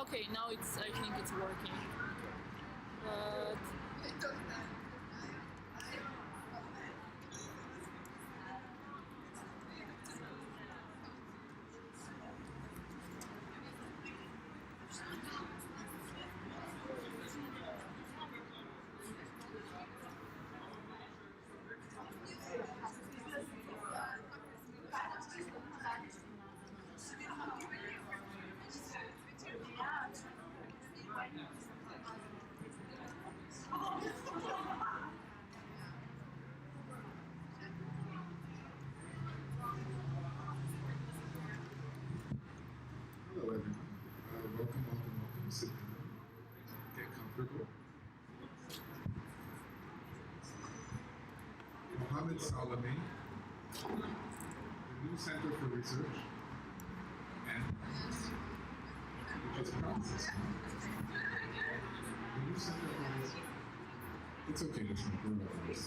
Okay, now I think it's working. But Hello, everyone. Welcome. Sit down. Get comfortable. Mohammed Salami, the new Center for Research and Practice, which is Practice. The new Center for Research. It's okay to smoke. We're others.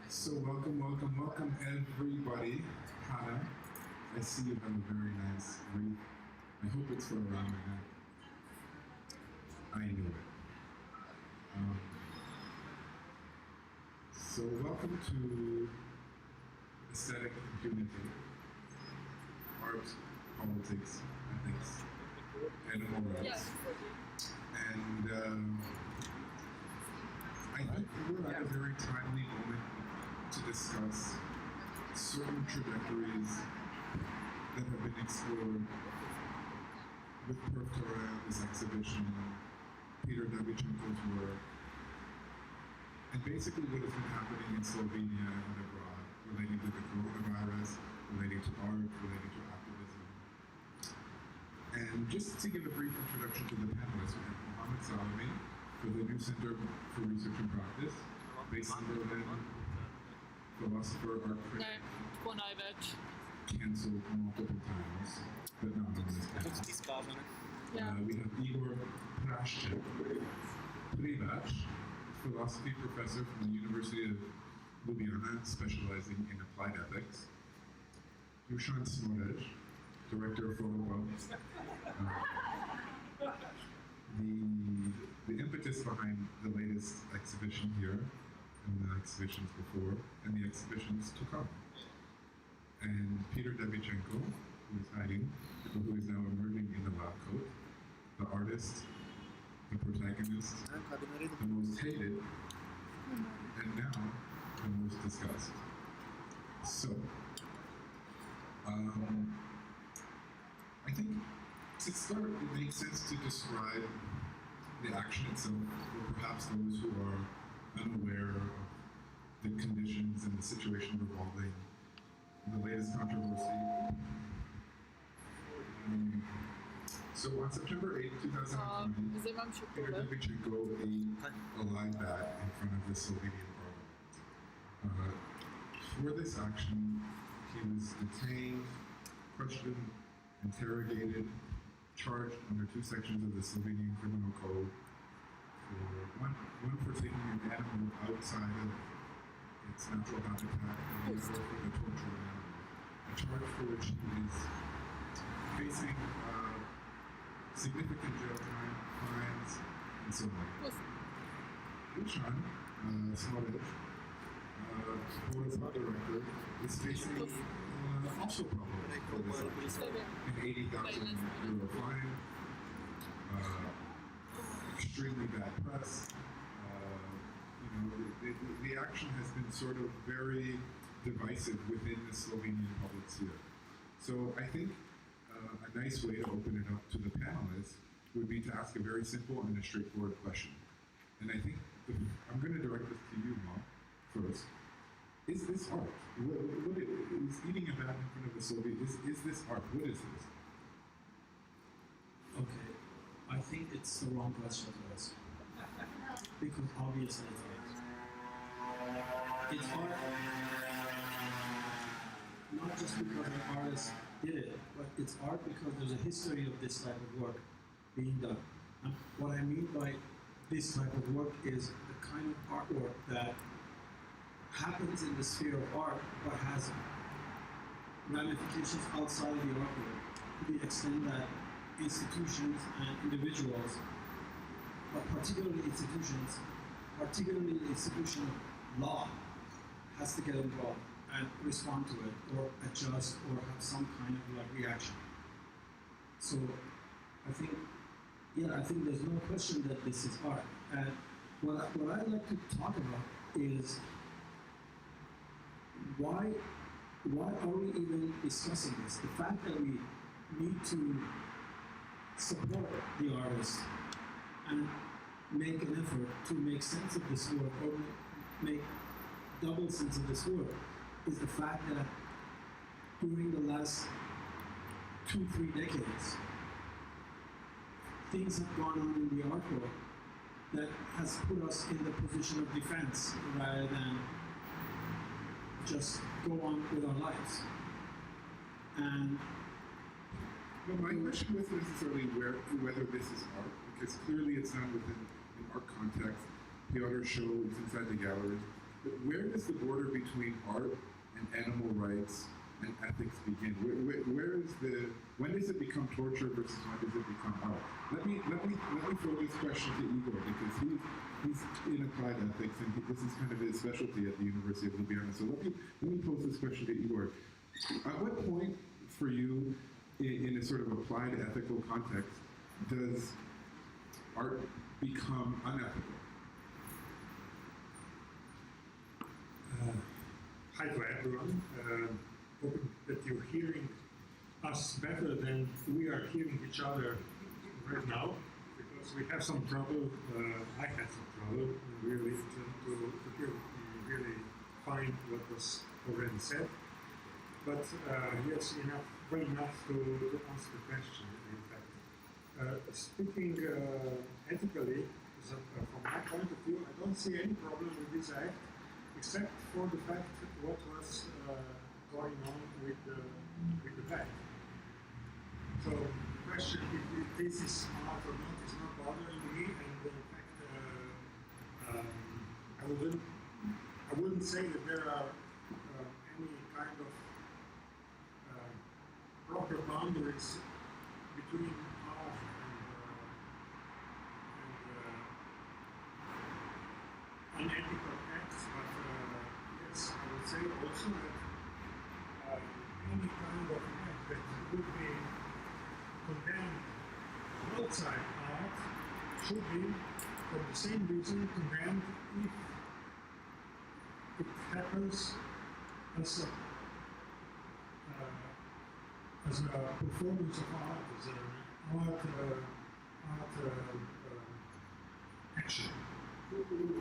So welcome everybody. Hannah, I see you have a very nice wreath. I hope it's for around my neck. I knew it. So welcome to Aesthetic Impunity, Art, Politics, Ethics, and Morals. yeah, And I think we're at a very timely moment to discuss certain trajectories that have been explored with Perf Toran's exhibition, Peter Davichenko's work, and basically what has been happening in Slovenia and abroad relating to the coronavirus, relating to art, relating to activism. And just to give a brief introduction to the panelists, we have Mohammed Salami for the New Center for Research and Practice, based in Berlin, philosopher, art critic, cancelled multiple times, but not on this panel. We have Igor Privac, philosophy professor from the University of Ljubljana, specializing in applied ethics. Dusan Smorej, director of Fotopub. The impetus behind the latest exhibition here, and the exhibitions before, and the exhibitions to come. And Peter Davichenko, who is hiding, who is now emerging in the lab coat, the artist, the protagonist, the most hated, and now the most discussed. So, I think to start, it makes sense to describe the action itself for perhaps those who are unaware of the conditions and the situation revolving the latest controversy. So on September 8, 2020, Peter Davichenko ate a live bat in front of the Slovenian parliament. For this action, he was detained, questioned, interrogated, charged under 2 sections of the Slovenian Criminal Code for one for taking an animal outside of its natural habitat, and the other for the torture of an animal. A charge for which he is facing significant jail time, fines, and so on. Dusan Smorej, Fotopub director, is facing also probably for this action. An €80,000 fine, extremely bad press. The action has been sort of very divisive within the Slovenian public sphere. So I think a nice way to open it up to the panelists would be to ask a very simple and a straightforward question. And I think I'm going to direct this to you, Mom, first. Is this art? What is eating a bat in front of a Soviet? Is this art? What is this? Okay, I think it's the wrong question to ask. Because obviously it's art. It's art not just because an artist did it, but it's art because there's a history of this type of work being done. And what I mean by this type of work is the kind of artwork that happens in the sphere of art, but has ramifications outside of the art world to the extent that institutions and individuals, but particularly the institution of law, has to get involved and respond to it, or adjust, or have some kind of like reaction. So I think there's no question that this is art. And what I'd like to talk about is why are we even discussing this? The fact that we need to support the artist and make an effort to make sense of this work, or make double sense of this work, is the fact that during the last 2-3 decades, things have gone on in the art world that has put us in the position of defense rather than just go on with our lives. And well, my question wasn't necessarily whether this is art, because clearly it's not within an art context. The art show is inside the gallery. But where does the border between art and animal rights and ethics begin? When does it become torture versus when does it become art? Let me throw this question to Igor, because he's in applied ethics, and this is kind of his specialty at the University of Ljubljana. So let me pose this question to Igor. At what point for you, in a sort of applied ethical context, does art become unethical? Hi to everyone. Hoping that you're hearing us better than we are hearing each other right now, because we have some trouble. I had some trouble really to really find what was already said. But yes, well enough to answer the question, in fact. Speaking ethically, from my point of view, I don't see any problem with this act, except for the fact what was going on with the bag. So the question if this is art or not is not bothering me, and in fact I wouldn't say that there are any kind of proper boundaries between art and unethical acts, but yes, I would say also that any kind of act that would be condemned outside art should be, for the same reason, condemned if it happens as a performance of art, as an art action.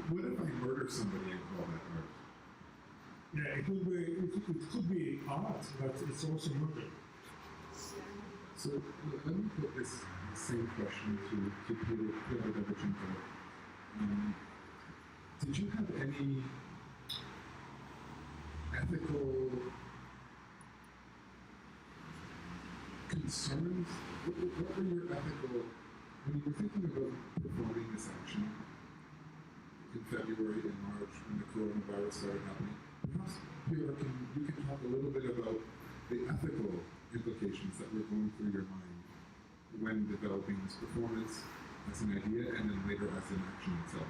What if I murder somebody and call that art? Yeah, it could be art, but it's also murder. So let me put this same question to Peter Devichenko. Did you have any ethical concerns? What were your ethical, when you were thinking about performing this action in February and March when the coronavirus started happening? Perhaps, Peter, you can talk a little bit about the ethical implications that were going through your mind when developing this performance as an idea and then later as an action itself.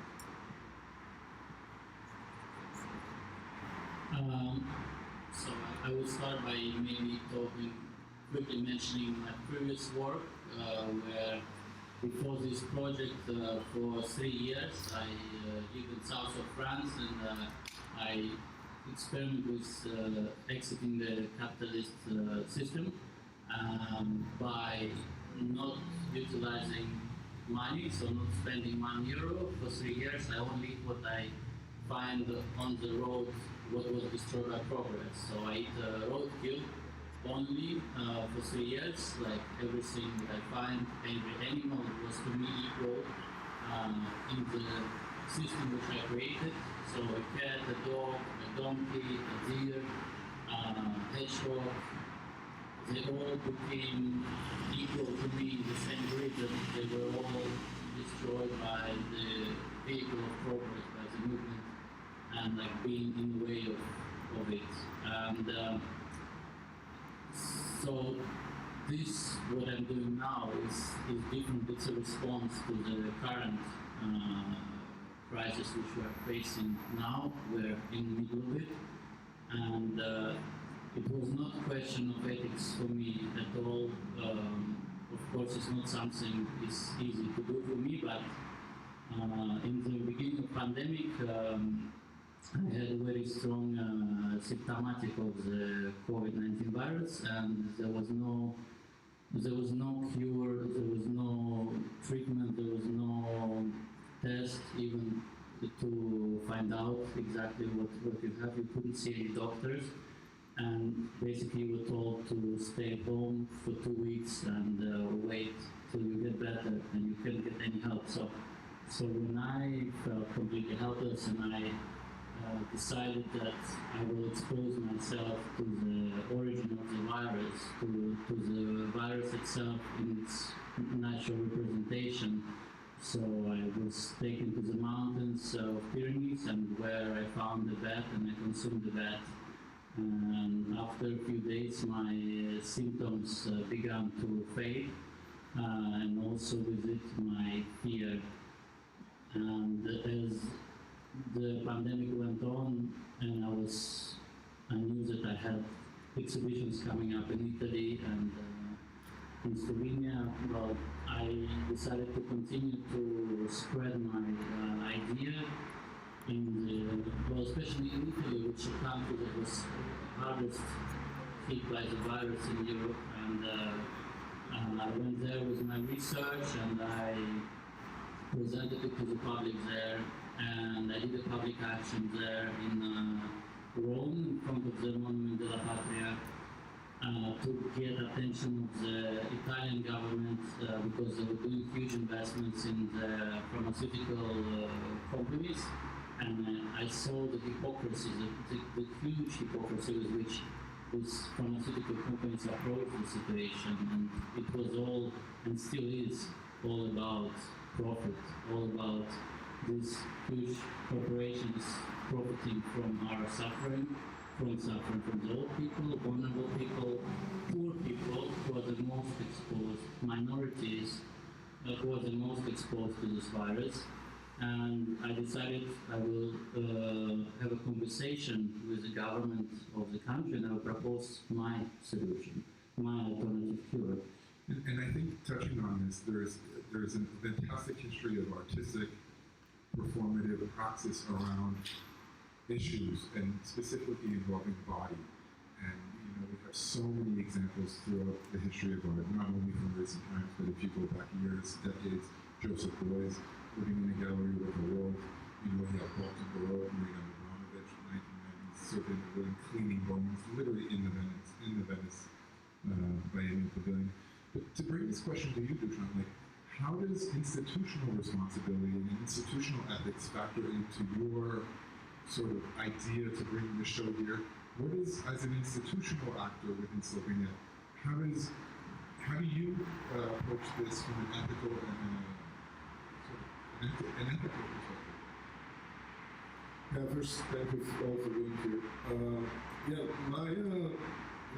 So I will start by maybe quickly mentioning my previous work, where before this project for 3 years I lived in south of France, and I experimented with exiting the capitalist system by not utilizing money, so not spending €1 for 3 years. I only eat what I find on the road, what was destroyed by progress. So I eat roadkill only for 3 years, like everything that I find, every animal was to me equal in the system which I created. So a cat, a dog, a donkey, a deer, hedgehog, they all became equal to me in the same grid, that they were all destroyed by the vehicle of progress, by the movement, and like being in the way of it. And So this, what I'm doing now, is different. It's a response to the current crisis which we are facing now. We're in the middle of it, and it was not a question of ethics for me at all. Of course, it's not something it's easy to do for me, but in the beginning of pandemic, I had a very strong symptomatic of the COVID-19 virus, and there was no cure, there was no treatment, there was no test even to find out exactly what you have. You couldn't see any doctors, and basically you were told to stay home for 2 weeks and wait till you get better, and you couldn't get any help. So when I felt completely helpless, and I decided that I will expose myself to the origin of the virus, to the virus itself in its natural representation. So I was taken to the mountains of Pyrenees, and where I found the bat and I consumed the bat. And after a few days, my symptoms began to fade, and also with it my fear. And as the pandemic went on, and I knew that I had exhibitions coming up in Italy and in Slovenia. Well, I decided to continue to spread my idea especially in Italy, which is a country that was hardest hit by the virus in Europe. And I went there with my research, and I presented it to the public there, and I did a public action there in Rome, in front of the Monument della Patria, to get attention of the Italian government because they were doing huge investments in the pharmaceutical companies, and I saw the hypocrisy, the huge hypocrisy with which these pharmaceutical companies approach the situation, and it was all, and still is, all about profit, all about these huge corporations profiting from our suffering, from the old people, vulnerable people, poor people who are the most exposed, minorities who are the most exposed to this virus. And I decided I will have a conversation with the government of the country, and I will propose my solution, my alternative cure. And I think touching on this, there's a fantastic history of artistic, performative praxis around issues, and specifically involving body. And we have so many examples throughout the history of art, not only from recent times, but if you go back years, decades. Joseph Beuys living in a gallery with a wolf. We have Balkan Baroque, Marina Abramovich, 1990s, serving the room, cleaning bones, literally in the Venice Biennial Pavilion. But to bring this question to you, Dusan, how does institutional responsibility and institutional ethics factor into your sort of idea to bring the show here? What is, as an institutional actor within Slovenia, how do you approach this from an ethical and an ethical perspective? Yeah, first, thank you all for being here.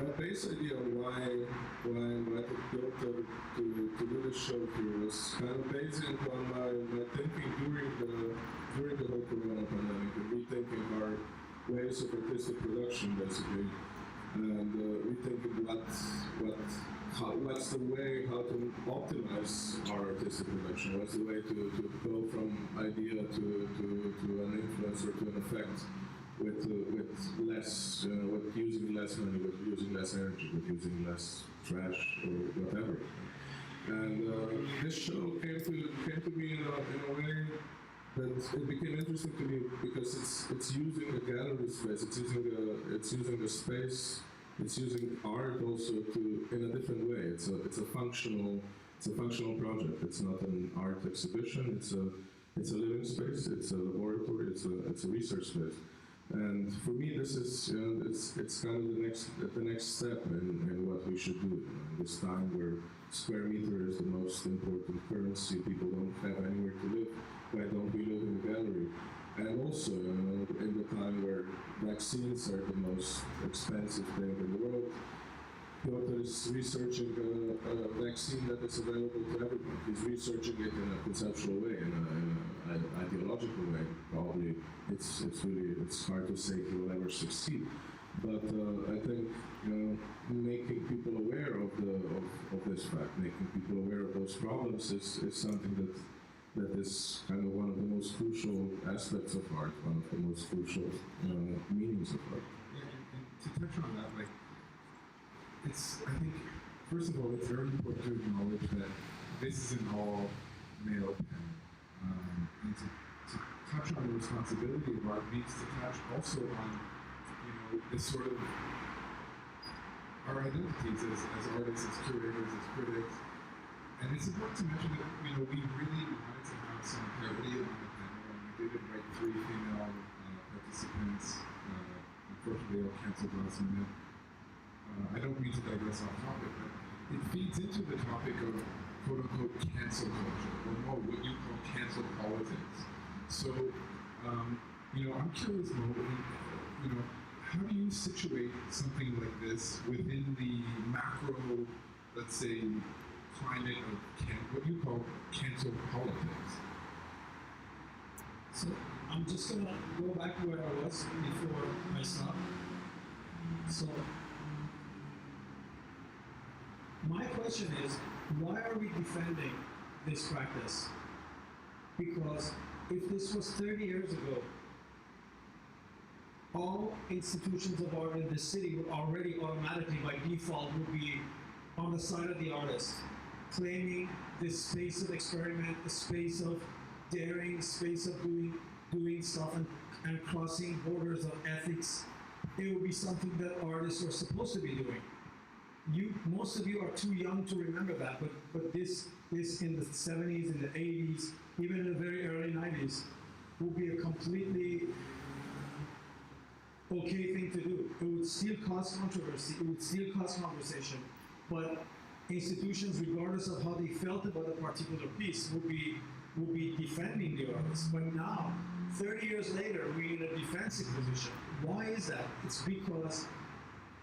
My base idea on why I invited Piotr to do this show here was kind of based on my thinking during the whole Corona pandemic, and rethinking our ways of artistic production, basically, and rethinking what's the way how to optimize our artistic production, what's the way to go from idea to an influence or to an effect with less, with using less money, with using less energy, with using less trash or whatever. And this show came to me in a way that it became interesting to me because it's using a gallery space, it's using the space, it's using art also in a different way. It's a functional project. It's not an art exhibition. It's a living space. It's a laboratory. It's a research space. And for me, this is it's kind of the next step in what we should do in this time where square meter is the most important currency. People don't have anywhere to live. Why don't we live in a gallery? And also, in the time where vaccines are the most expensive thing in the world, Piotr is researching a vaccine that is available to everyone. He's researching it in a conceptual way, in an ideological way. Probably it's hard to say he will ever succeed. But I think making people aware of this fact, making people aware of those problems is something that is kind of one of the most crucial aspects of art, one of the most crucial meanings of art. Yeah, and to touch on that, like, I think, first of all, it's very important to acknowledge that this is an all male pen. And to touch on the responsibility of art means to touch also on, this sort of our identities as artists, as curators, as critics. And it's important to mention that, we really wanted to have some parity on the panel, and we did invite 3 female participants. Unfortunately, all canceled last minute. I don't mean to digress off topic, but it feeds into the topic of quote-unquote cancel culture, or more what you call cancel politics. So, I'm curious, Mo, how do you situate something like this within the macro, let's say, climate of what you call cancel politics? So I'm just gonna go back to where I was before I stopped. So my question is, why are we defending this practice? Because if this was 30 years ago, all institutions of art in this city would already automatically, by default, would be on the side of the artist, claiming this space of experiment, the space of daring, space of doing stuff and crossing borders of ethics. It would be something that artists were supposed to be doing. Most of you are too young to remember that, but this in the 70s, in the 80s, even in the very early 90s, would be a completely okay thing to do. It would still cause controversy, it would still cause conversation, but institutions, regardless of how they felt about a particular piece, would be defending the artist. But now, 30 years later, we're in a defensive position. Why is that? It's because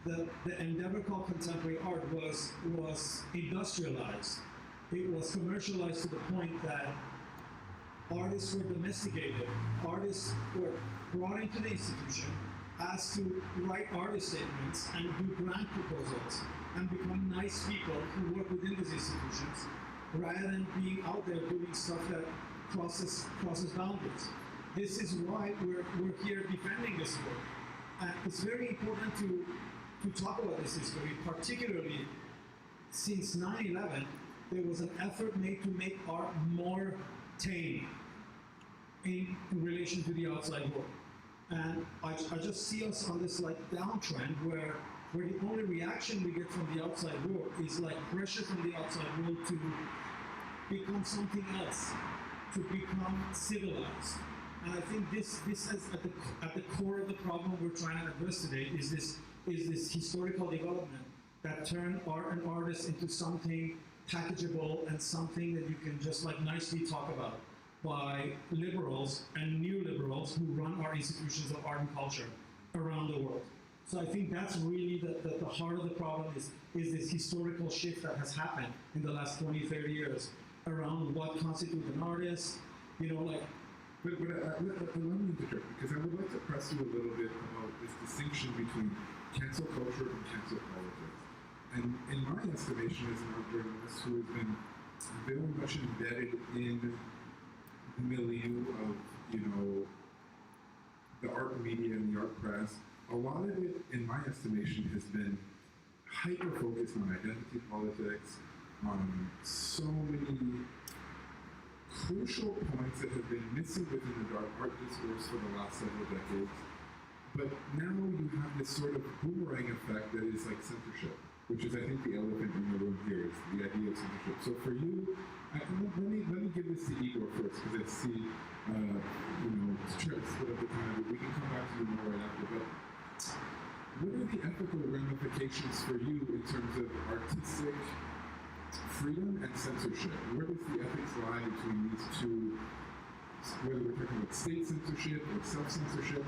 the endeavor called contemporary art was industrialized. It was commercialized to the point that artists were domesticated. Artists were brought into the institution, asked to write artist statements and do grant proposals and become nice people who work within these institutions, rather than being out there doing stuff that crosses boundaries. This is why we're here defending this work. And it's very important to talk about this history, particularly since 9/11, there was an effort made to make art more tame in relation to the outside world. And I just see us on this downtrend where the only reaction we get from the outside world is pressure from the outside world to become something else, to become civilized. And I think this is at the core of the problem we're trying to address today is this historical development that turned art and artists into something packageable and something that you can just nicely talk about by liberals and neoliberals who run our institutions of art and culture around the world. So I think that's really the heart of the problem is this historical shift that has happened in the last 20, 30 years around what constitutes an artist, But allow me to interrupt, because I would like to press you a little bit about this distinction between cancel culture and cancel politics. And in my estimation as an art journalist who has been very much embedded in the milieu of, the art media and the art press, a lot of it, in my estimation, has been hyper-focused on identity politics, on so many crucial points that have been missing within the art discourse for the last several decades. But now you have this sort of boomerang effect that is like censorship, which is, I think, the elephant in the room here, is the idea of censorship. So for you, let me give this to Igor first, because I see, trips split up the time, but we can come back to you more right after. But what are the ethical ramifications for you in terms of artistic freedom and censorship? Where does the ethics lie between these two, whether we're talking about state censorship or self-censorship?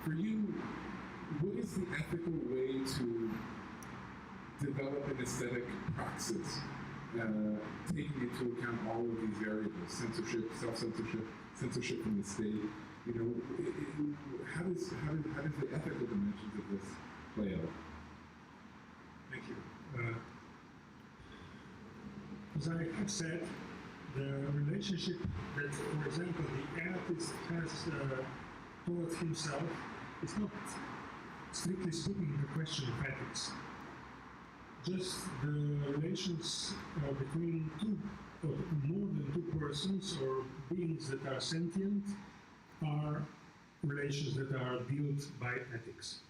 For you, what is the ethical way to develop an aesthetic praxis, taking into account all of these variables: censorship, self-censorship, censorship from the state. You know, how does the ethical dimensions of this play out? Thank you. As I have said, the relationship that, for example, the artist has towards himself is not, strictly speaking, a question of ethics. Just the relations between two or more than two persons or beings that are sentient are relations that are built by ethics.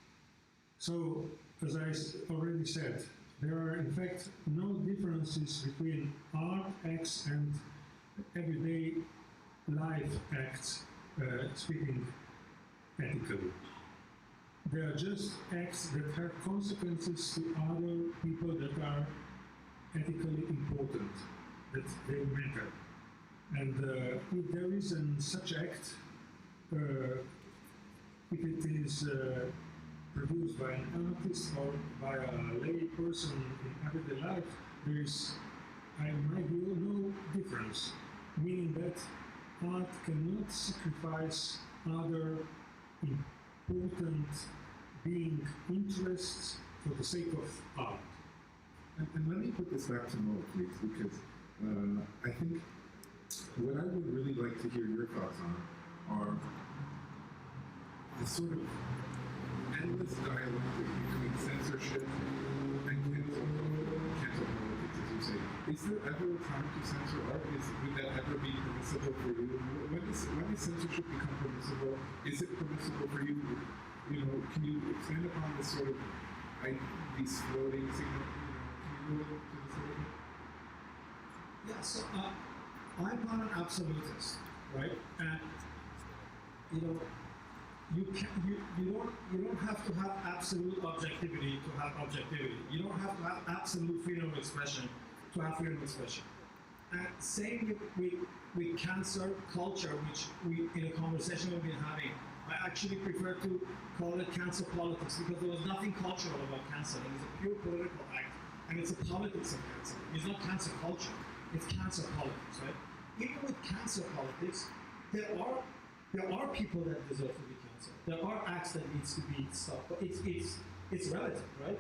So, as I already said, there are in fact no differences between art acts and everyday life acts, speaking ethically. They are just acts that have consequences to other people that are ethically important, that they matter. And if there is such act, if it is produced by an artist or by a lay person in everyday life, there is, in my view, no difference. Meaning that art cannot sacrifice other important being interests for the sake of art. And let me put this back to Mo, please, because I think what I would really like to hear your thoughts on are the sort of endless dialectic between censorship and cancel politics, as you say. Is there ever a time to censor art? Would that ever be permissible for you? When does censorship become permissible? Is it permissible for you? You know, can you expand upon this sort of these floating signals? Can you go to this a little bit? Yeah, so I'm not an absolutist, right? And you know, you don't have to have absolute objectivity to have objectivity. You don't have to have absolute freedom of expression to have freedom of expression. And same with cancel culture, which we in a conversation we've been having, I actually prefer to call it cancel politics because there was nothing cultural about canceling. It's a pure political act, and it's a politics of canceling. It's not cancel culture; it's cancel politics, right? Even with cancel politics, there are people that deserve to be canceled. There are acts that needs to be stopped, but it's relative, right?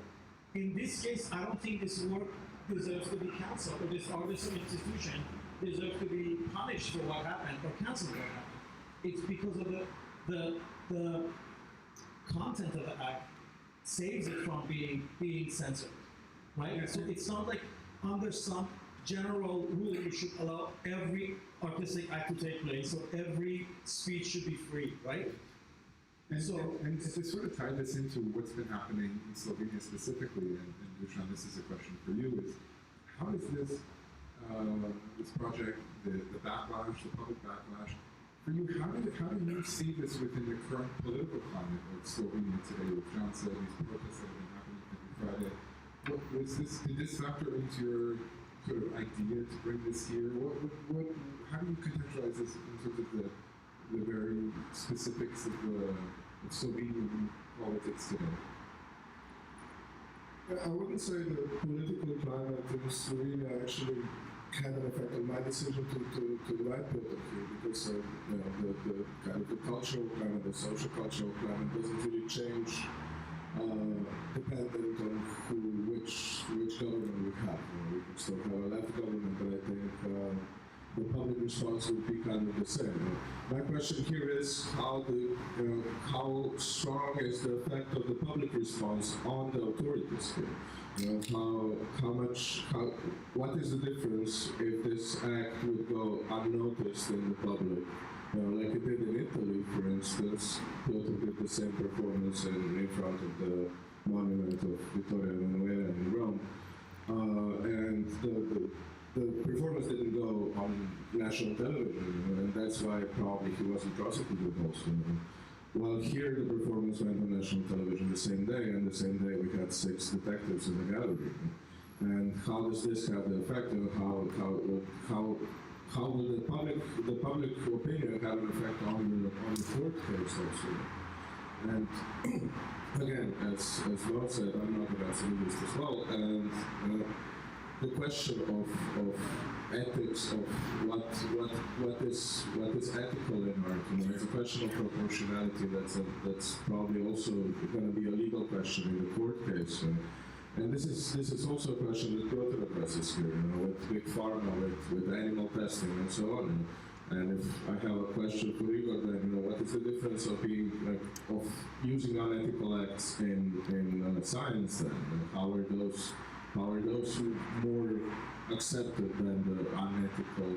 In this case, I don't think this work deserves to be canceled, or this artist or institution deserves to be punished for what happened or canceled what happened. It's because of the content of the act saves it from being censored, right? Yeah. So it's not like under some general rule you should allow every artistic act to take place, so every speech should be free, right? And to sort of tie this into what's been happening in Slovenia specifically, and Dusan, this is a question for you, is how does this project, the backlash, the public backlash, for you, how do you see this within the current political climate of Slovenia today, with John said, these protests that have been happening every Friday? Did this factor into your sort of idea to bring this here? How do you contextualize this in terms of the very specifics of Slovenian politics today? I wouldn't say the political climate in Slovenia actually had an effect on my decision to write Fotopub here, because the kind of the cultural climate, the social cultural climate doesn't really change dependent on which government we have. We can still have a left government, but I think the public response would be kind of the same. My question here is how strong is the effect of the public response on the authorities here? What is the difference if this act would go unnoticed in the public? Like it did in Italy, for instance, Fotopub did the same performance in front of the monument of Vittorio Emanuele in Rome, and the performance didn't go on national television, and that's why probably he wasn't prosecuted also. While here the performance went on national television the same day, and the same day we had 6 detectives in the gallery. And how does this have the effect, and how will the public opinion have an effect on the court case also? And again, as Laura said, I'm not an absolutist as well, and the question of ethics, of what is ethical in art, it's a question of proportionality. That's probably also going to be a legal question in the court case. And this is also a question that Piotr addresses here, with big pharma, with animal testing and so on. And if I have a question for Igor, then what is the difference of being of using unethical acts in science? Then how are those more accepted than the unethical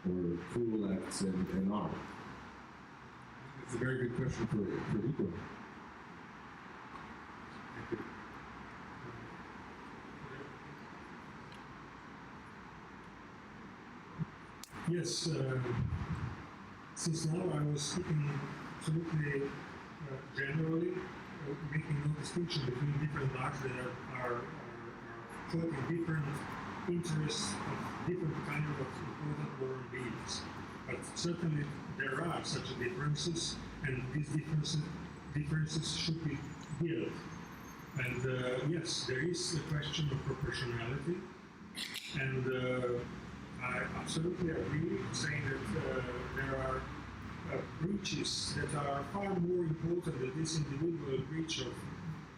or cruel acts in art? It's a very good question for Igor. Yes, since now I was speaking absolutely generally, making no distinction between different arts that are cloaking different interests of different kind of important moral beings. But certainly there are such differences, and these differences should be healed. And yes, there is a question of proportionality, and I absolutely agree saying that there are breaches that are far more important than this individual breach of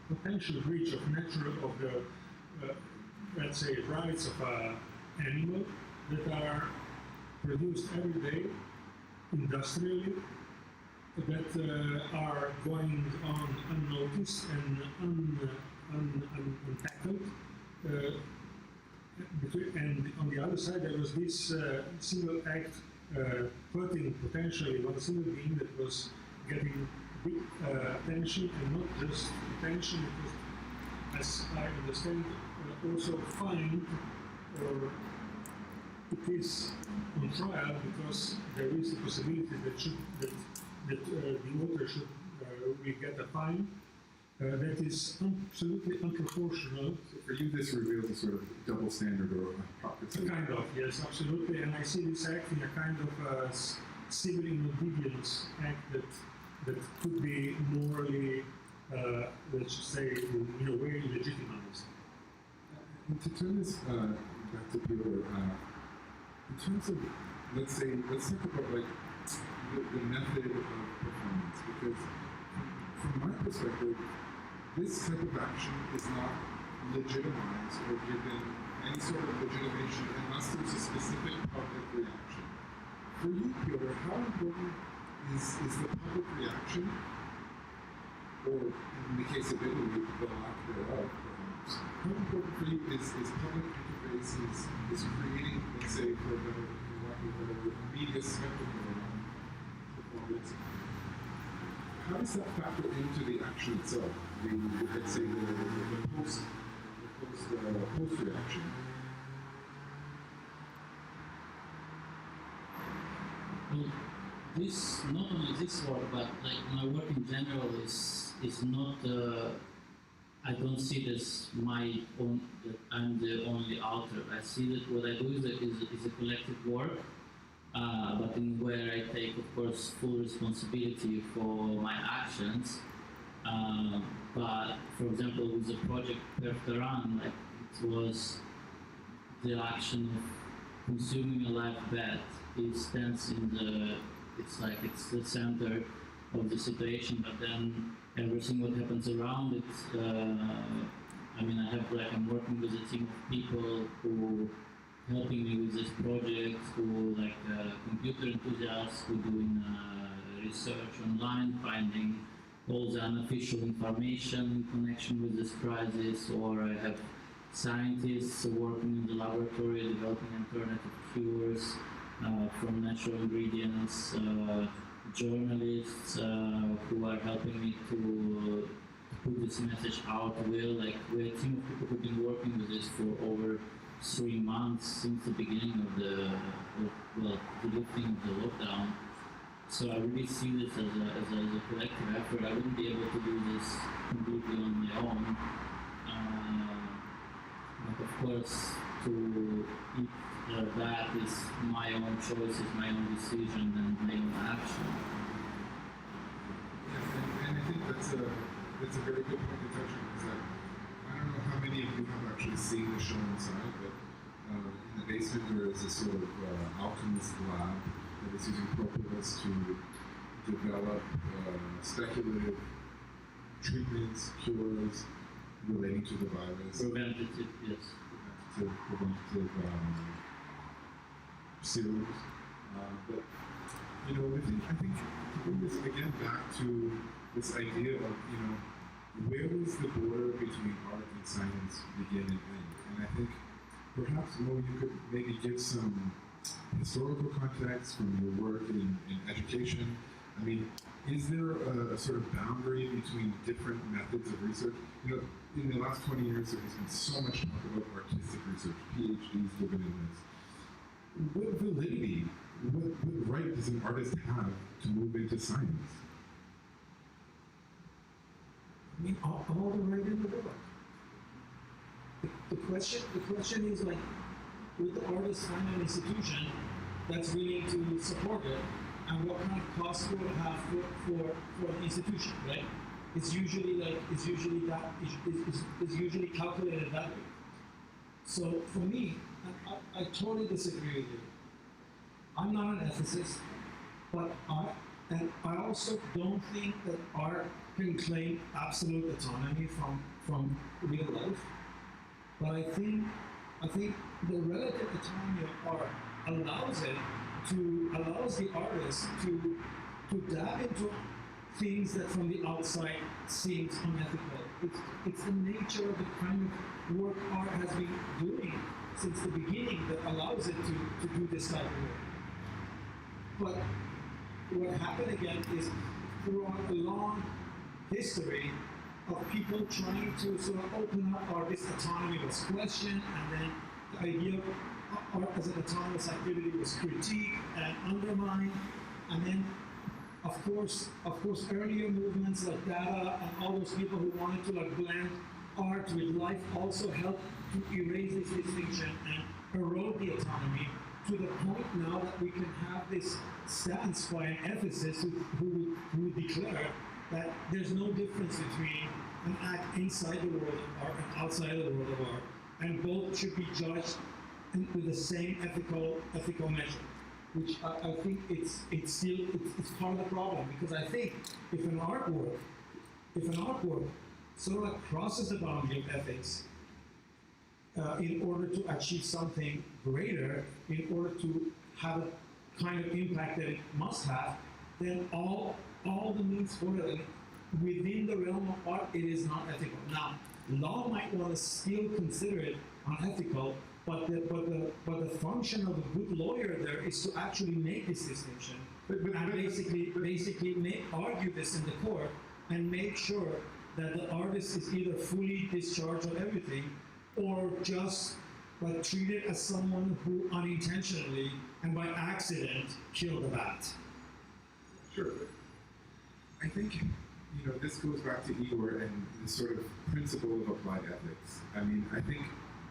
potential breach of the let's say rights of an animal that are produced every day industrially, that are going on unnoticed and untackled. And on the other side, there was this single act hurting potentially one single being that was getting big attention, and not just attention, it was, as I understand, also fined, or it is on trial because there is the possibility that the author should will get a fine. That is absolutely unproportional. So for you, this reveals a sort of double standard or hypocrisy. Kind of, yes, absolutely. And I see this act in a kind of civil disobedience act that could be morally, let's just say, in a way, legitimized. And to turn this back to Peter, in terms of, let's talk about like the method of performance, because from my perspective, this type of action is not legitimized or given any sort of legitimation unless there's a specific public reaction. For you, Piotr, how important is the public reaction, or in the case of Italy, the lack thereof, perhaps? How important for you is public interface, is creating, let's say, for the media spectacle around performance? How does that factor into the action itself? Let's say the post reaction. Well, this not only this work, but like my work in general is not. I don't see this my own. That I'm the only author. I see that what I do is a collective work. But in where I take, of course, full responsibility for my actions. But, for example, with the project Perteran, like it was the action of consuming a live bat. It stands in it's the center of the situation, but then everything what happens around it. I'm working with a team of people who helping me with this project, who computer enthusiasts, who doing research online, finding all the unofficial information in connection with this crisis, or I have scientists working in the laboratory developing alternative cures from natural ingredients, journalists who are helping me to put this message out. We're a team of people who've been working with this for over 3 months since the beginning of the lifting of the lockdown. So I really see this as a collective effort. I wouldn't be able to do this completely on my own. But of course, to eat that is my own choice, is my own decision, and my own action. Yeah, and I think that's it's a very good point to touch on, because I don't know how many of you have actually seen the show inside, but in the basement there is a sort of alchemist lab that is using propolis to develop speculative treatments, cures relating to the virus. Preventative, yes. Preventative serums. But you know, I think to bring this again back to this idea of, you know, where does the border between art and science begin and end? And I think perhaps, Mo, you could maybe give some historical context from your work in education. I mean, is there a sort of boundary between different methods of research? You know, in the last 20 years, there has been so much talk about artistic research, PhDs given in this. What validity, what right does an artist have to move into science? I mean, all the right in the world. The question is like, would the artist find an institution that's willing to support it, and what kind of cost will it have for an institution, right? It's usually calculated that way. So for me, I totally disagree with you. I'm not an ethicist, but I also don't think that art can claim absolute autonomy from real life. But I think the relative autonomy of art allows the artist to dive into things that from the outside seems unethical. It's the nature of the kind of work art has been doing since the beginning that allows it to do this type of work. But what happened again is throughout a long history of people trying to sort of open up artist autonomy was questioned, and then the idea of art as an autonomous activity was critiqued and undermined, and then of course earlier movements like Dada and all those people who wanted to like blend art with life also helped to erase this distinction and erode the autonomy to the point now that we can have this stance by an ethicist who declare that there's no difference between an act inside the world of art and outside the world of art, and both should be judged with the same ethical measure. Which I think it's part of the problem, because I think if an artwork sort of like crosses the boundary of ethics in order to achieve something greater, in order to have a kind of impact that it must have, then all the means for it within the realm of art, it is not ethical. Now, law might want to still consider it unethical, but the function of a good lawyer there is to actually make this distinction and basically argue this in the court and make sure that the artist is either fully discharged of everything or just like treated as someone who unintentionally and by accident killed a bat. Sure. I think, you know, this goes back to Igor and the sort of principle of applied ethics. I mean, I think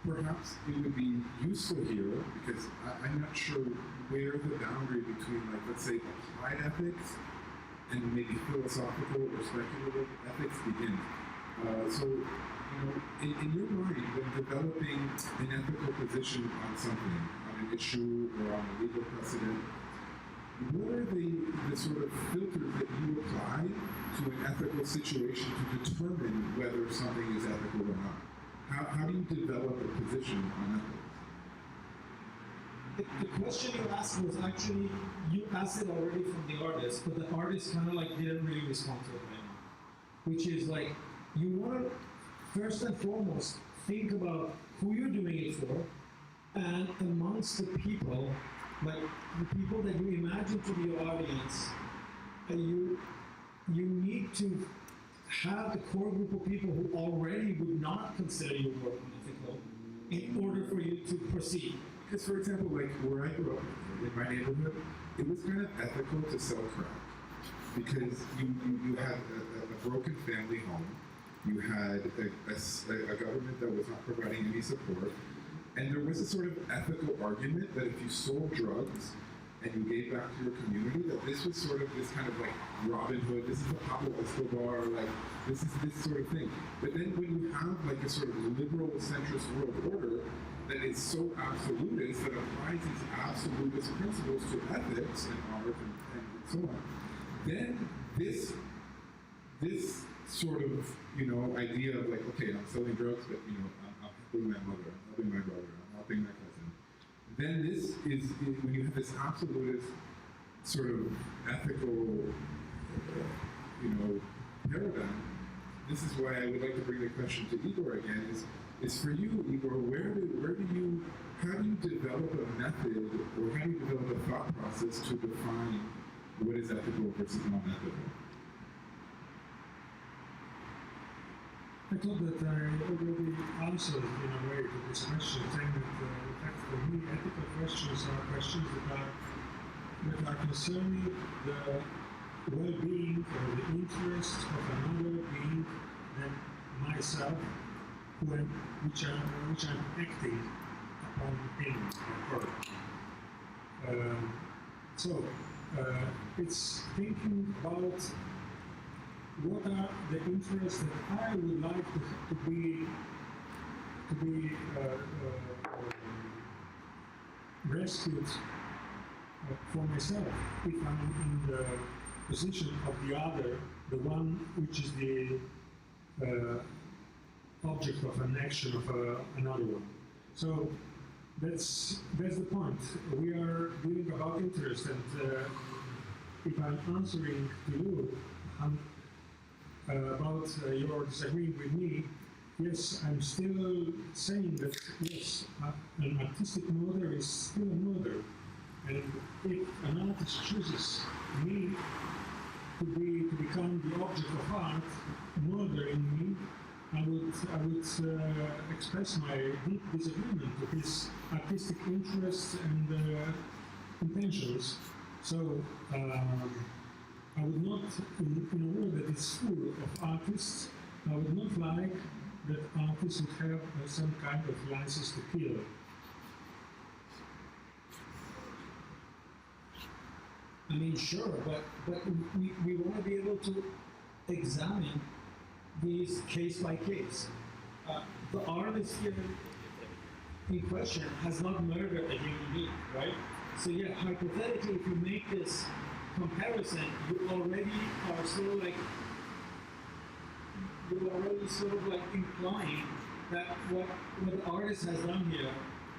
perhaps it would be useful here, because I'm not sure where the boundary between, like, let's say, applied ethics and maybe philosophical or speculative ethics begins. So, you know, in your mind, when developing an ethical position on something, on an issue or on a legal precedent, what are the sort of filters that you apply to an ethical situation to determine whether something is ethical or not? How do you develop a position on ethics? The question you asked was actually, you asked it already from the artist, but the artist kind of like didn't really respond to it right now. Which is like, you want to first and foremost think about who you're doing it for, and amongst the people, like the people that you imagine to be your audience, you need to have a core group of people who already would not consider your work unethical in order for you to proceed. Because, for example, like where I grew up, in my neighborhood, it was kind of ethical to sell crack, because you had a broken family home, you had a government that was not providing any support, and there was a sort of ethical argument that if you sold drugs and you gave back to your community, that this was sort of this kind of like Robin Hood, this is a Pablo Escobar, like this is this sort of thing. But then when you have like a sort of liberal centrist world order that is so absolutist, that applies these absolutist principles to ethics and art and so on, then this sort of, you know, idea of like, okay, I'm selling drugs, but you know, I'm helping my mother, I'm helping my brother, I'm helping my cousin. Then this is, when you have this absolutist sort of ethical, you know, paradigm, this is why I would like to bring the question to Igor again, is for you, Igor, how do you develop a method, or how do you develop a thought process to define what is ethical versus non-ethical? I thought that I already answered in a way to this question, saying that in fact for me ethical questions are questions that are concerning the well-being or the interests of another being than myself, which I'm acting upon him or her. So it's thinking about what are the interests that I would like to be rescued for myself if I'm in the position of the other, the one which is the object of an action of another one. So that's the point. We are dealing about interest, and if I'm answering to you about your disagreeing with me, yes, I'm still saying that yes, an artistic murder is still a murder, and if an artist chooses me to become the object of art, murdering me, I would express my deep disagreement with his artistic interests and intentions. So I would not, in a world that is full of artists, I would not like that artists would have some kind of license to kill. I mean, sure, but we want to be able to examine these case by case. The artist here in question has not murdered a human being, right? So yeah, hypothetically, if you make this comparison, you already are sort of like, you're already sort of like implying that what the artist has done here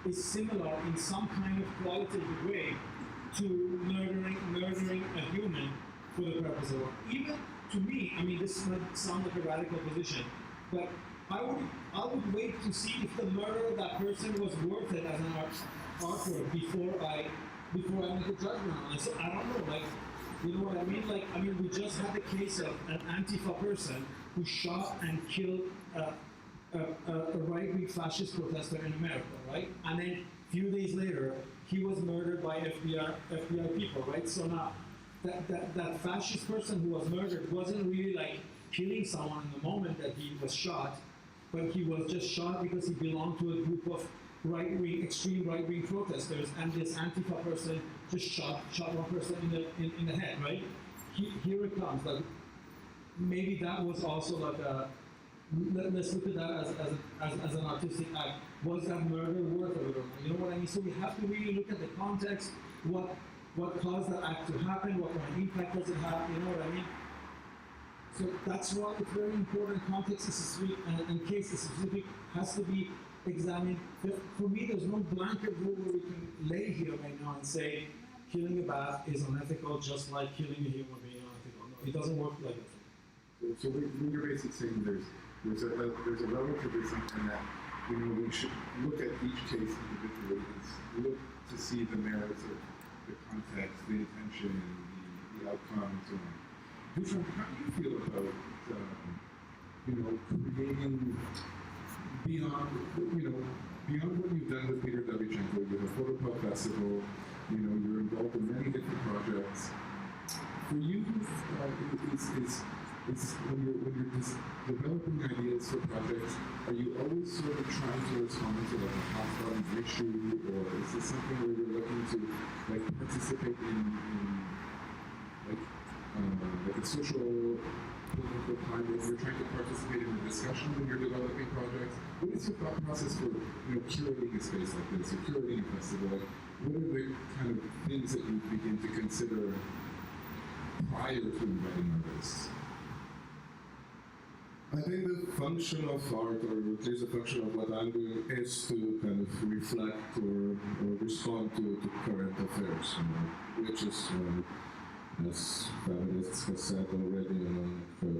is similar in some kind of qualitative way to murdering a human for the purpose of art. Even to me, I mean, this might sound like a radical position, but I would wait to see if the murder of that person was worth it as an artwork before I make a judgment on it. So I don't know, like, you know what I mean? Like, I mean, we just had the case of an Antifa person who shot and killed a right-wing fascist protester in America, right? And then a few days later, he was murdered by FBI people, right? So now, that fascist person who was murdered wasn't really like killing someone in the moment that he was shot, but he was just shot because he belonged to a group of extreme right-wing protesters, and this Antifa person just shot one person in the head, right? Here it comes. Like, maybe that was also like a, let's look at that as an artistic act. Was that murder worth it or not? You know what I mean? So we have to really look at the context, what caused that act to happen, what kind of impact does it have, you know what I mean? So that's why it's very important. Context is specific and case specific has to be examined. For me, there's no blanket rule where we can lay here right now and say killing a bat is unethical, just like killing a human being unethical. No, it doesn't work like that. So you're basically saying there's a relativism in that, you know, we should look at each case individually and look to see the merits of the context, the intention, the outcome, and so on. Dusan, how do you feel about you know, creating beyond what you've done with Peter Davichenko? You have Fotopub Festival. You know, you're involved in many different projects. For you, is when you're developing ideas for projects, are you always sort of trying to respond to like a hot button issue, or is this something where you're looking to like participate in like a social political climate? You're trying to participate in the discussion when you're developing projects. What is your thought process for curating a space like this or curating a festival? Like, what are the kind of things that you begin to consider prior to inviting artists? I think the function of art, or at least the function of what I'm doing, is to kind of reflect or respond to current affairs, which is, as feminists have said already,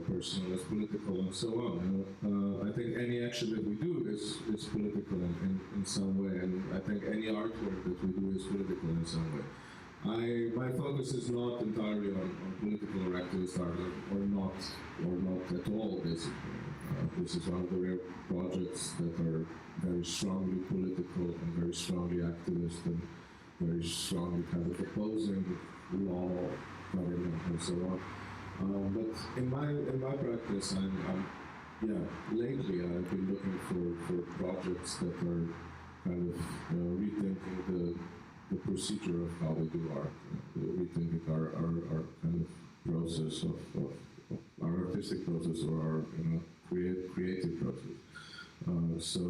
personal as political and so on. I think any action that we do is political in some way, and I think any artwork that we do is political in some way. My focus is not entirely on political or activist art, or not at all, basically. This is one of the rare projects that are very strongly political and very strongly activist and very strongly kind of opposing law, government, and so on. But in my practice, lately I've been looking for projects that are kind of rethinking the procedure of how we do art, rethinking our kind of process of our artistic process or our creative process. So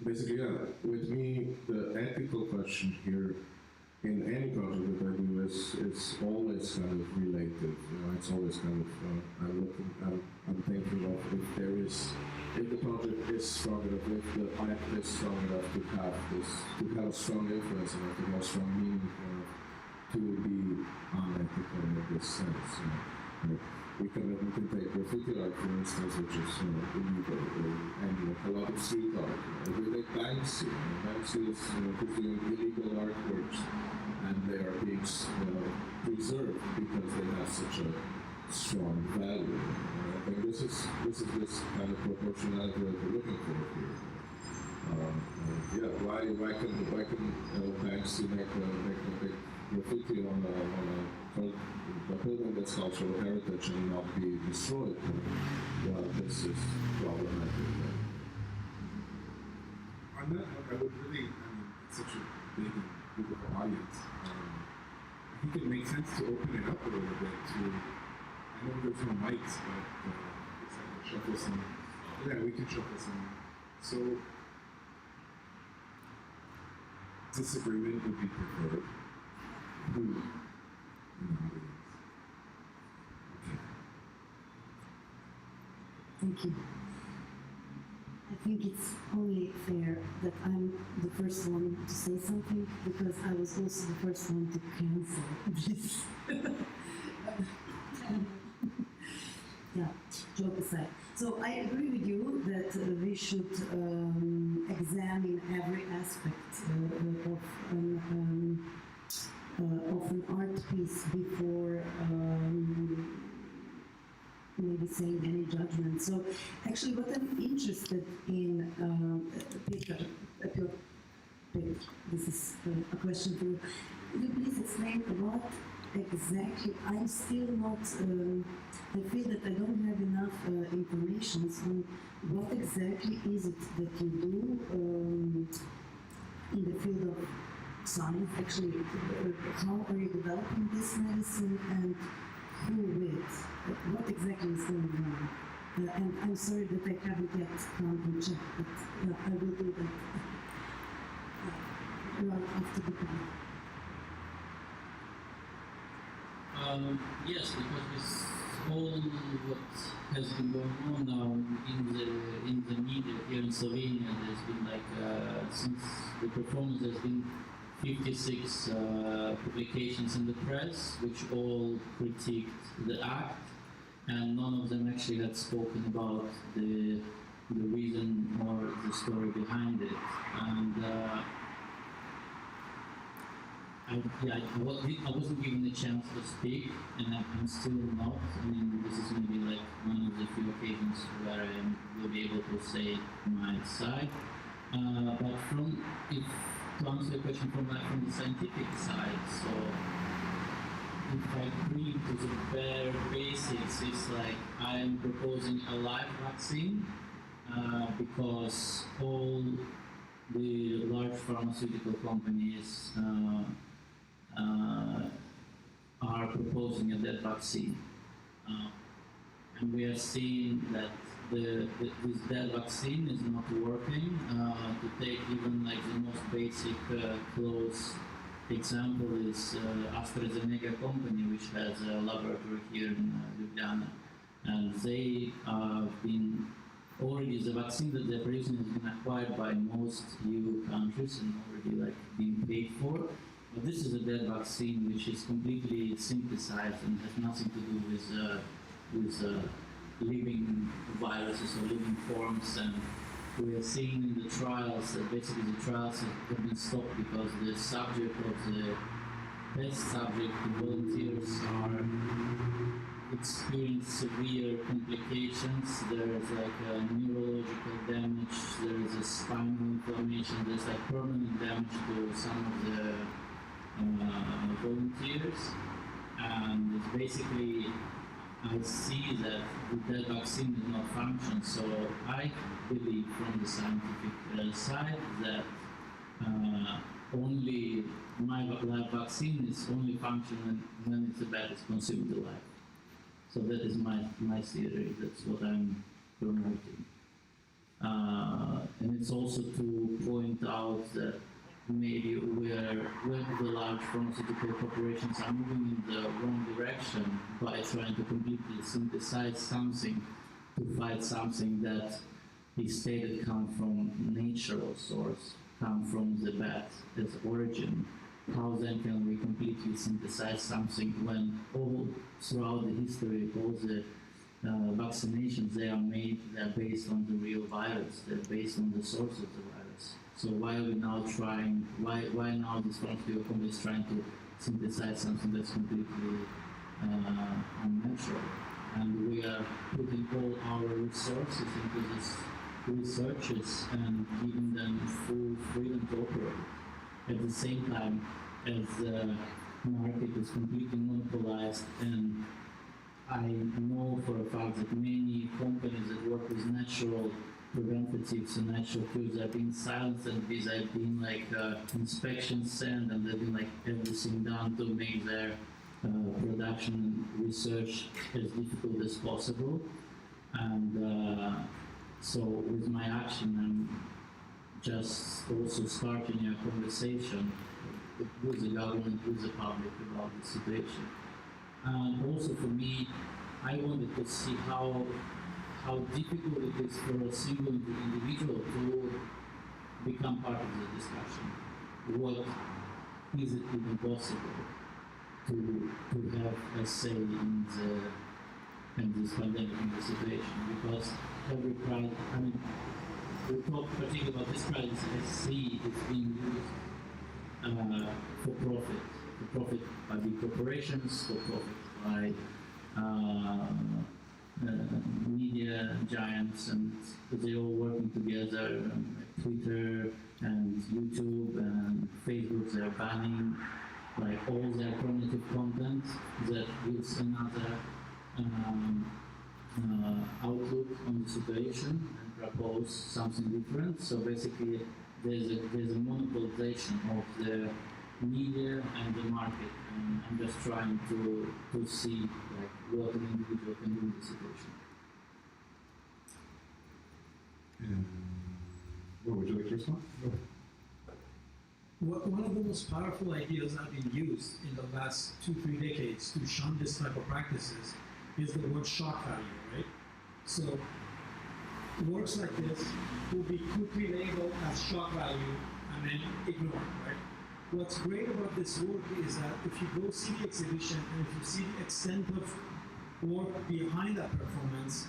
basically, with me, the ethical question here in any project that I do is always kind of related. It's always kind of I'm thinking of if the project is strong enough, if the art is strong enough to have strong influence enough, to have strong meaning to be unethical in this sense. Like we can take graffiti art, for instance, which is illegal, and like a lot of street art. If we take Banksy, Banksy is doing illegal artworks, and they are being preserved because they have such a strong value. I think this is this kind of proportionality that we're looking for here. Why can Banksy make a big graffiti on a building that's cultural heritage and not be destroyed? Well, this is problematic. On that note, I would really, it's such a big and beautiful audience. I think it makes sense to open it up a little bit to, I know there's no mics, but it's like we'll shuffle some, yeah, we can shuffle some. So, disagreement would be preferred. Who in the audience? Okay. Thank you. I think it's only fair that I'm the first one to say something because I was also the first one to cancel this. Yeah, joke aside. So I agree with you that we should examine every aspect of an art piece before maybe saying any judgment. So actually what I'm interested in, Peter, this is a question for you. Could you please explain what exactly, I'm still not, I feel that I don't have enough information on what exactly is it that you do in the field of science, actually, how are you developing this medicine and who with? What exactly is going on? And I'm sorry that I haven't yet come and checked, but I will do that right after the break. Yes, because this whole what has been going on now in the media here in Slovenia, there's been like since the performance, there's been 56 publications in the press, which all critiqued the act, and none of them actually had spoken about the reason or the story behind it. And I wasn't given the chance to speak, and I'm still not. I mean, this is maybe like one of the few occasions where I will be able to say my side. But to answer your question from the scientific side, so if I bring to the bare basics, it's like I am proposing a live vaccine because all the large pharmaceutical companies are proposing a dead vaccine. And we are seeing that this dead vaccine is not working. To take even like the most basic close example is AstraZeneca company, which has a laboratory here in Ljubljana, and they have been already, the vaccine that they're producing has been acquired by most EU countries and already like being paid for. But this is a dead vaccine which is completely synthesized and has nothing to do with living viruses or living forms. And we are seeing in the trials that basically the trials have been stopped because the subject of the test subject, the volunteers, are experience severe complications. There is like a neurological damage, there is a spinal inflammation, there's like permanent damage to some of the volunteers, and it's basically I see that the vaccine does not function. So I believe from the scientific side that only my live vaccine is only functional when it's the bat is consumed alive. So that is my theory. That's what I'm promoting. And it's also to point out that maybe where the large pharmaceutical corporations are moving in the wrong direction by trying to completely synthesize something to fight something that is stated come from natural source, come from the bat as origin. How then can we completely synthesize something when all throughout the history, all the vaccinations they are made, they're based on the real virus, they're based on the source of the virus. So why are we now trying, why now this pharmaceutical company is trying to synthesize something that's completely unnatural? And we are putting all our resources into these researches and giving them full freedom to operate. At the same time as the market is completely monopolized, and I know for a fact that many companies that work with natural preventatives and natural cures are being silenced, and these are being like inspections sent, and they've been like everything done to make their production and research as difficult as possible. And so with my action, I'm just also starting a conversation with the government, with the public about the situation. And also for me, I wanted to see how difficult it is for a single individual to become part of the discussion. What is it even possible to have a say in this pandemic, in the situation? Because every crisis, I mean, we talk particularly about this crisis, I see it's being used for profit by big corporations, for profit by media giants, and they all working together, like Twitter and YouTube and Facebook. They're banning like all their alternative content that gives another outlook on the situation and propose something different. So basically, there's a monopolization of the media and the market, and I'm just trying to see like what an individual can do in the situation. Would you like to respond? One of the most powerful ideas that have been used in the last 2-3 decades to shun this type of practices is the word shock value, right? So works like this will be quickly labeled as shock value and then ignored, right? What's great about this work is that if you go see the exhibition and if you see the extent of work behind that performance,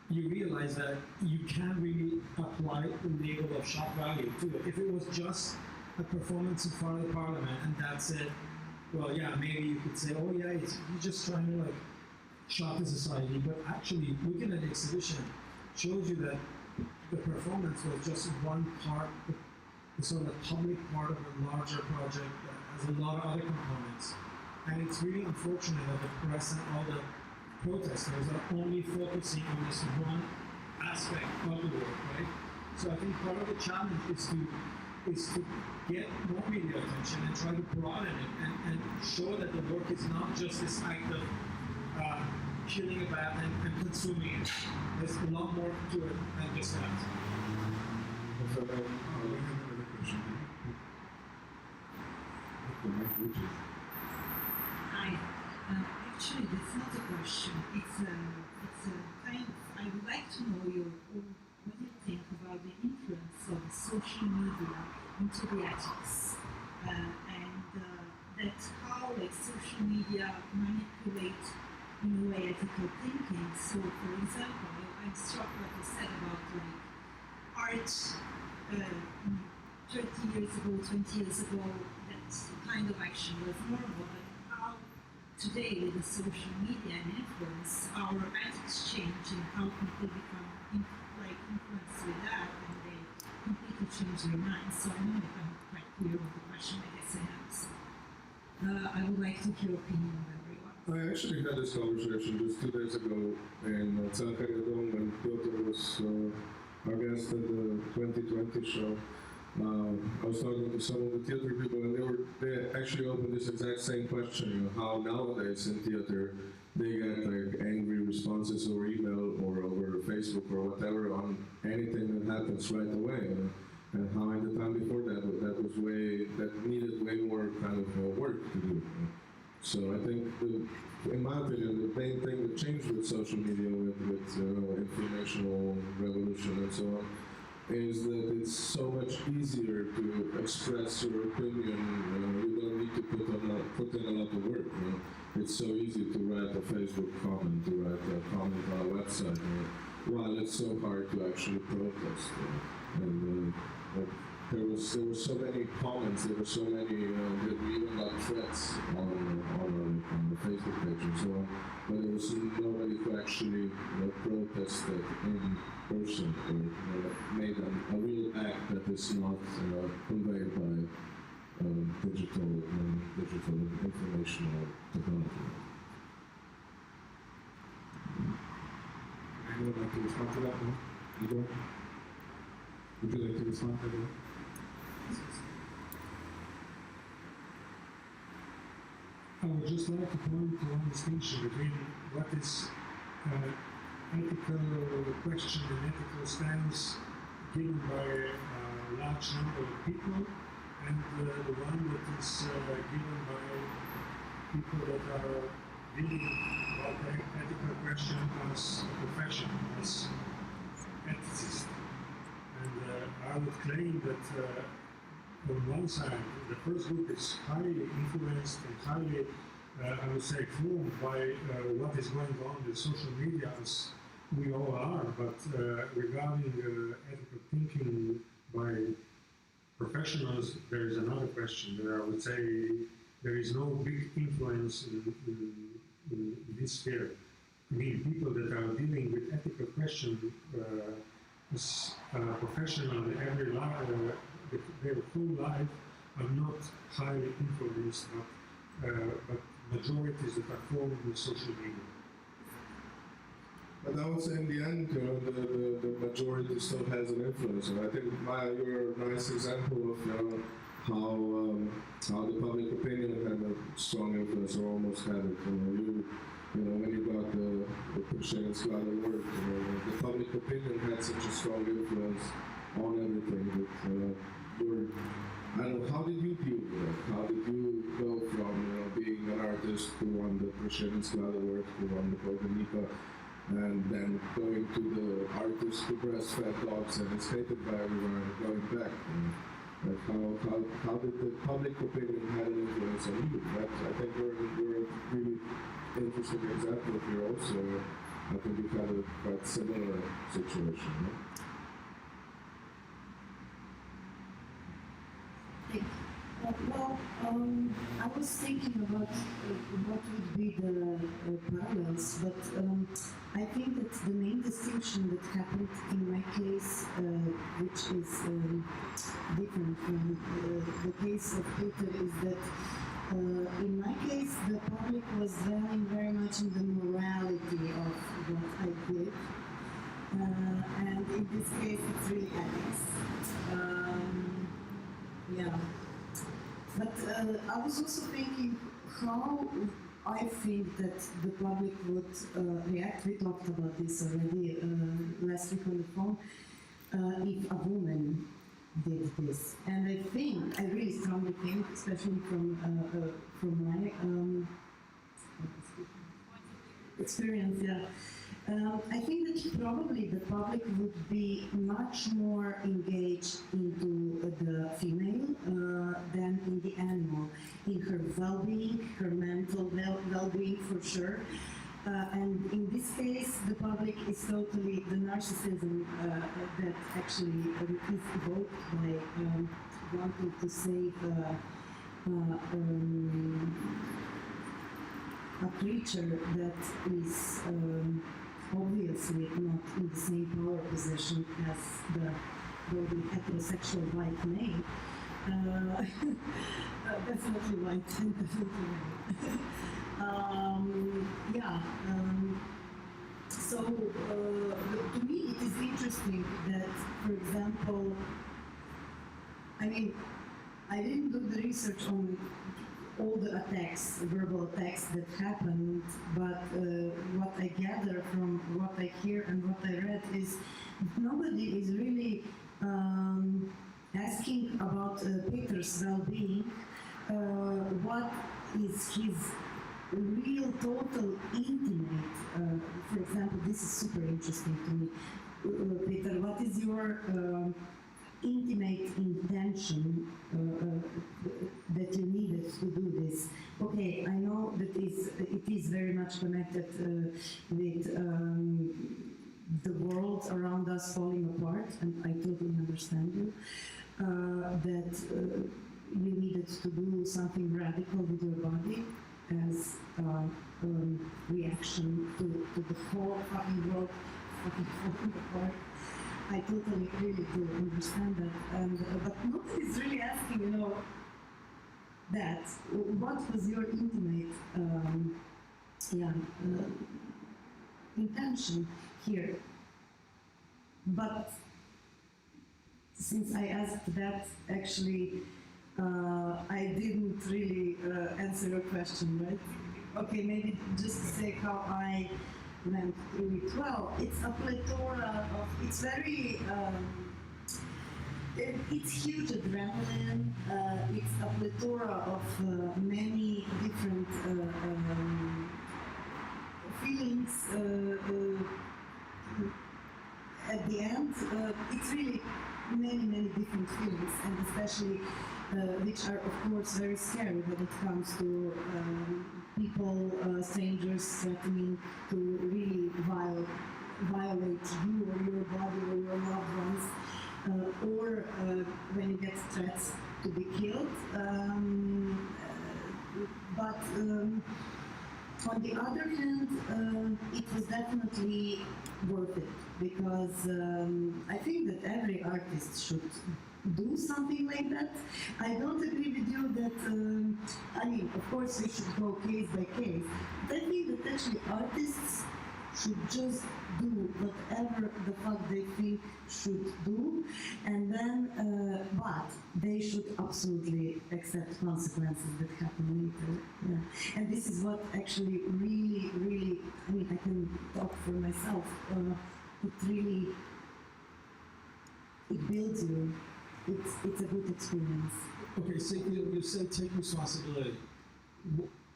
you realize that you can't really apply the label of shock value to it. If it was just a performance in front of the parliament and that's it, well, yeah, maybe you could say, oh yeah, you're just trying to like shock the society, but actually looking at the exhibition shows you that the performance was just one part, the sort of public part of a larger project that has a lot of other components. And it's really unfortunate that the press and all the protesters are only focusing on this one aspect of the work, right? So I think part of the challenge is to get more media attention and try to broaden it and show that the work is not just this act of killing a bat and consuming it. There's a lot more to it than just that. So, We have another question. The mic reaches. Hi. Actually, that's not a question. It's a kind of. I would like to know what you think about the influence of social media into the ethics, and that's how like social media manipulate in a way ethical thinking. So, for example, I'm struck what you said about like art 30 years ago, 20 years ago. That kind of action was normal, but how today with the social media and influence, our ethics change and how people become influenced with that, and they completely change their minds. So I don't know if I'm quite clear with the question. I guess I am. So I would like to hear opinion of everyone. I actually had this conversation just 2 days ago in Dome when Piotr was our guest at the 2020 show. I was talking to some of the theater people, and they actually opened this exact same question. You know, how nowadays in theater they get like angry responses over email or over Facebook or whatever on anything that happens right away, and how in the time before that needed way more kind of work to do. So I think, in my opinion, the main thing that changed with social media, with informational revolution and so on, is that it's so much easier to express your opinion. You don't need to put in a lot of work. It's so easy to write a Facebook comment, to write a comment on a website, while it's so hard to actually protest. And there were so many comments, there were so many that we even got threats on the Facebook page and so on, but there was nobody who actually protested in person or made a real act that is not conveyed by digital informational technology. Anyone would like to respond to that? No? Igor? Would you like to respond to that? I would just like to point to one distinction between what is ethical question and ethical stance given by a large number of people, and the one that is given by people that are dealing about the ethical question as a profession, as ethicists. And I would claim that on one side, the first group is highly influenced and highly, I would say, formed by what is going on with social media, as we all are. But regarding ethical thinking by professionals, there is another question. There, I would say, there is no big influence in this sphere. I mean, people that are dealing with ethical questions as professional every life. Their whole life are not highly influenced, but majorities that are formed with social media. But I would say in the end, the majority still has an influence, and I think you're a nice example of how the public opinion had a strong influence, or almost had it. When you got the Christian scholar work, the public opinion had such a strong influence on everything that I don't know, how did you deal with it? How did you go from being an artist who won the Christian scholar work, who won the Boganica, and then going to the artist who breastfed dogs and is hated by everyone, and going back? Like how did the public opinion have an influence on you? I think you're a really interesting example of here also. I think you've had a quite similar situation. I was thinking about what would be the parallels, but I think that the main distinction that happened in my case, which is different from the case of Peter, is that In my case, the public was dwelling very much in the morality of what I did. And in this case, it's really ethics. Yeah. But I was also thinking how I think that the public would react. We talked about this already last week on the phone. If a woman did this, and I really strongly think, especially from my experience, yeah. I think that probably the public would be much more engaged into the female than in the animal, in her well-being, her mental well-being for sure. And in this case, the public is totally the narcissism that actually is evoked by wanting to save a creature that is obviously not in the same power position as the heterosexual white male. Definitely white, definitely white. Yeah. So to me, it is interesting that, for example, I mean, I didn't do the research on all the attacks, verbal attacks that happened, but what I gather from what I hear and what I read is nobody is really asking about Peter's well-being. What is his real, total, intimate? For example, this is super interesting to me. Peter, what is your intimate intention that you needed to do this? Okay, I know that it is very much connected with the world around us falling apart, and I totally understand you, that you needed to do something radical with your body as a reaction to the whole fucking world fucking falling apart. I totally, really do understand that, and but nobody's really asking, you know, that. What was your intimate, intention here? But since I asked that, actually, I didn't really answer your question, right? Okay, maybe just to say how I went through it. Well, it's a plethora of, it's very, it's huge adrenaline, it's a plethora of many different feelings at the end. It's really many different feelings, and especially which are of course very scary when it comes to people, strangers threatening to really violate you or your body or your loved ones, or when you get threats to be killed. But on the other hand, it was definitely worth it, because I think that every artist should do something like that. I don't agree with you that, I mean, of course we should go case by case, but I think that actually artists should just do whatever the fuck they think should do, and then, but they should absolutely accept consequences that happen later. Yeah. And this is what actually really, I mean, I can talk for myself, it really, it builds you. It's a good experience. Okay, so you say take responsibility.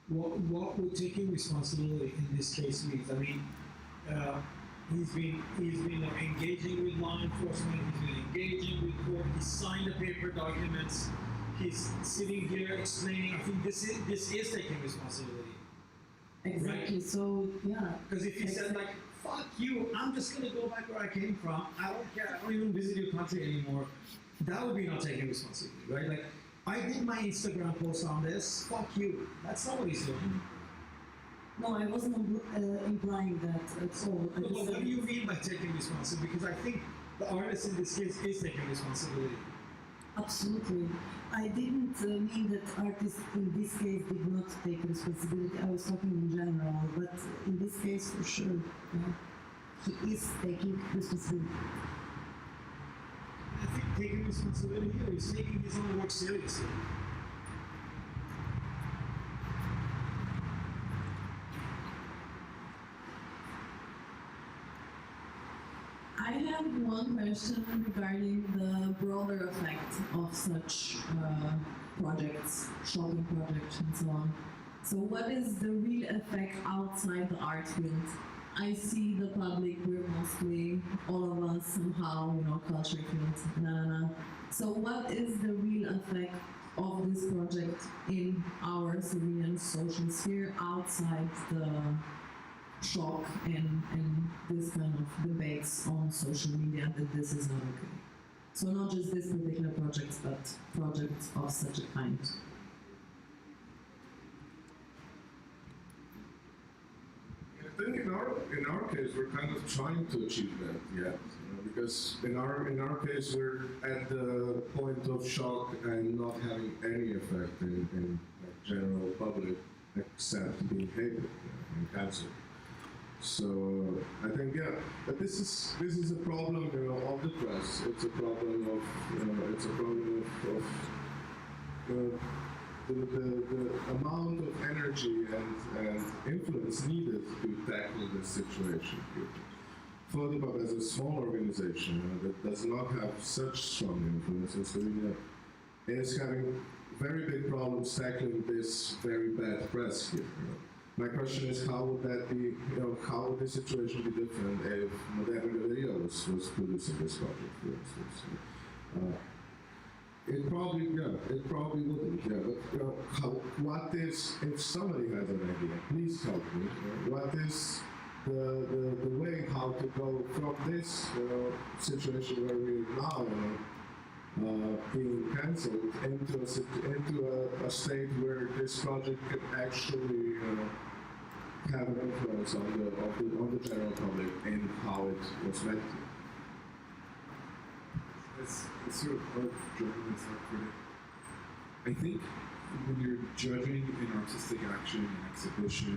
What would taking responsibility in this case mean? I mean, he's been engaging with law enforcement. He's been engaging with court. He signed the paper documents. He's sitting here explaining. I think this is taking responsibility. Exactly. Right? So yeah. Because if he said like, "Fuck you, I'm just gonna go back where I came from. I don't care. I don't even visit your country anymore," that would be not taking responsibility, right? Like, I did my Instagram post on this. Fuck you. That's not what he's doing. No, I wasn't implying that at all. I just What said do you mean by taking responsibility? Because I think the artist in this case is taking responsibility. absolutely. I didn't mean that artists in this case did not take responsibility. I was talking in general, but in this case, for sure, he is taking responsibility. I think taking responsibility here is taking his own work seriously. I have one question regarding the broader effect of such projects, shopping projects, and so on. So, what is the real effect outside the art field? I see the public, we're mostly, all of us somehow, culture field, So, what is the real effect of this project in our Slovenian social sphere outside the shock and this kind of debates on social media that this is not okay? So not just this particular project, but projects of such a kind. I think in our case we're kind of trying to achieve that, because in our case we're at the point of shock and not having any effect in general public except being hated and cancelled. So I think but this is a problem of the press. It's a problem of the amount of energy and influence needed to tackle this situation. Fotopub as a small organization that does not have such strong influence in Slovenia is having very big problems tackling this very bad press here. My question is, how would that be, how would this situation be different if Moderna Galeria was producing this project, for instance? It probably wouldn't, but what is, if somebody has an idea, please help me, what is the way how to go from this situation where we are now being cancelled into a state where this project could actually have an influence on the general public and how it was meant to. It's sort of art journalists, art critic. I think when you're judging an artistic action, an exhibition,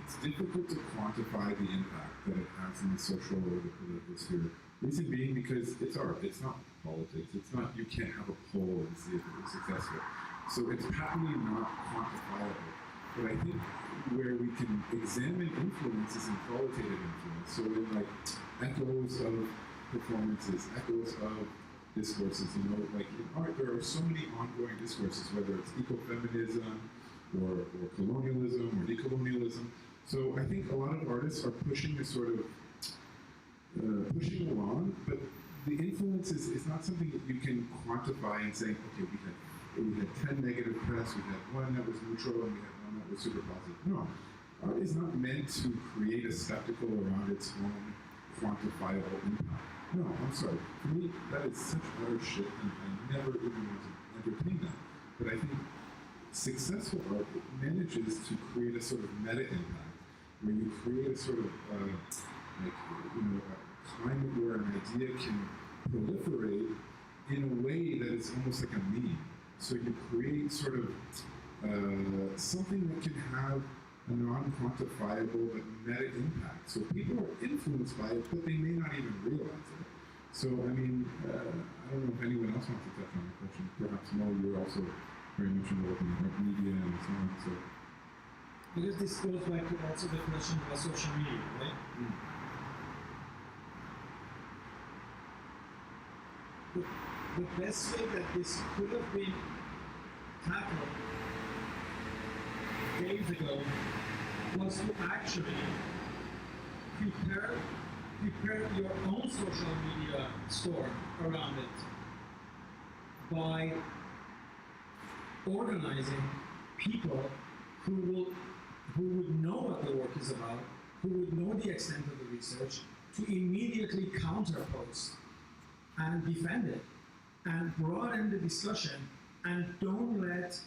it's difficult to quantify the impact that it has in the social or the political sphere. Reason being because it's art, it's not politics, it's not, you can't have a poll and see if it was successful. So it's patently not quantifiable. But I think where we can examine influence is in qualitative influence. So in like echoes of performances, echoes of discourses, like in art there are so many ongoing discourses, whether it's ecofeminism or colonialism or decolonialism. So I think a lot of artists are pushing this sort of pushing along, but the influence is not something that you can quantify and say, okay, we had 10 negative press, we had one that was neutral, and we had one that was super positive. No, art is not meant to create a spectacle around its own quantifiable impact. No, I'm sorry. For me, that is such utter shit, and I never even want to entertain that. But I think successful art manages to create a sort of meta impact, where you create a sort of a climate where an idea can proliferate in a way that is almost like a meme. So you create sort of something that can have a non-quantifiable but meta impact. So people are influenced by it, but they may not even realize it. So, I mean, I don't know if anyone else wants to touch on the question. Perhaps Mo, you're also very much involved in art media and so on. So, I guess this goes back to also the question about social media, right? The best way that this could have been tackled days ago was to actually prepare your own social media store around it by organizing people who would know what the work is about, who would know the extent of the research, to immediately counterpost and defend it and broaden the discussion, and don't let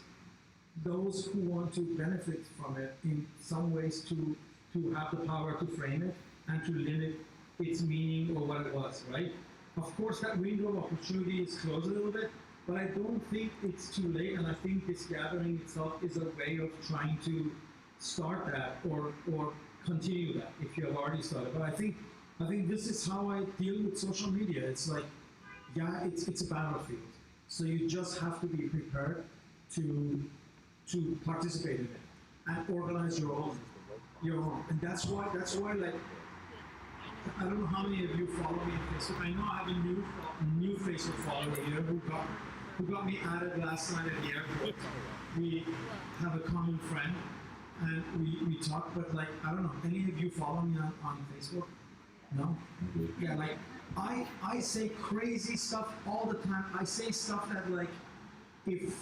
those who want to benefit from it in some ways to have the power to frame it and to limit its meaning or what it was, right? Of course, that window of opportunity is closed a little bit, But I don't think it's too late, and I think this gathering itself is a way of trying to start that or continue that if you have already started. But I think this is how I deal with social media. It's like, yeah, it's a battlefield. So you just have to be prepared to participate in it and organize your own. And that's why like, I don't know how many of you follow me on Facebook. I know I have a new Facebook follower here who got me added last night at the airport. We have a common friend and we talk, but like, I don't know, any of you follow me on Facebook? No? Yeah, like, I say crazy stuff all the time. I say stuff that like, if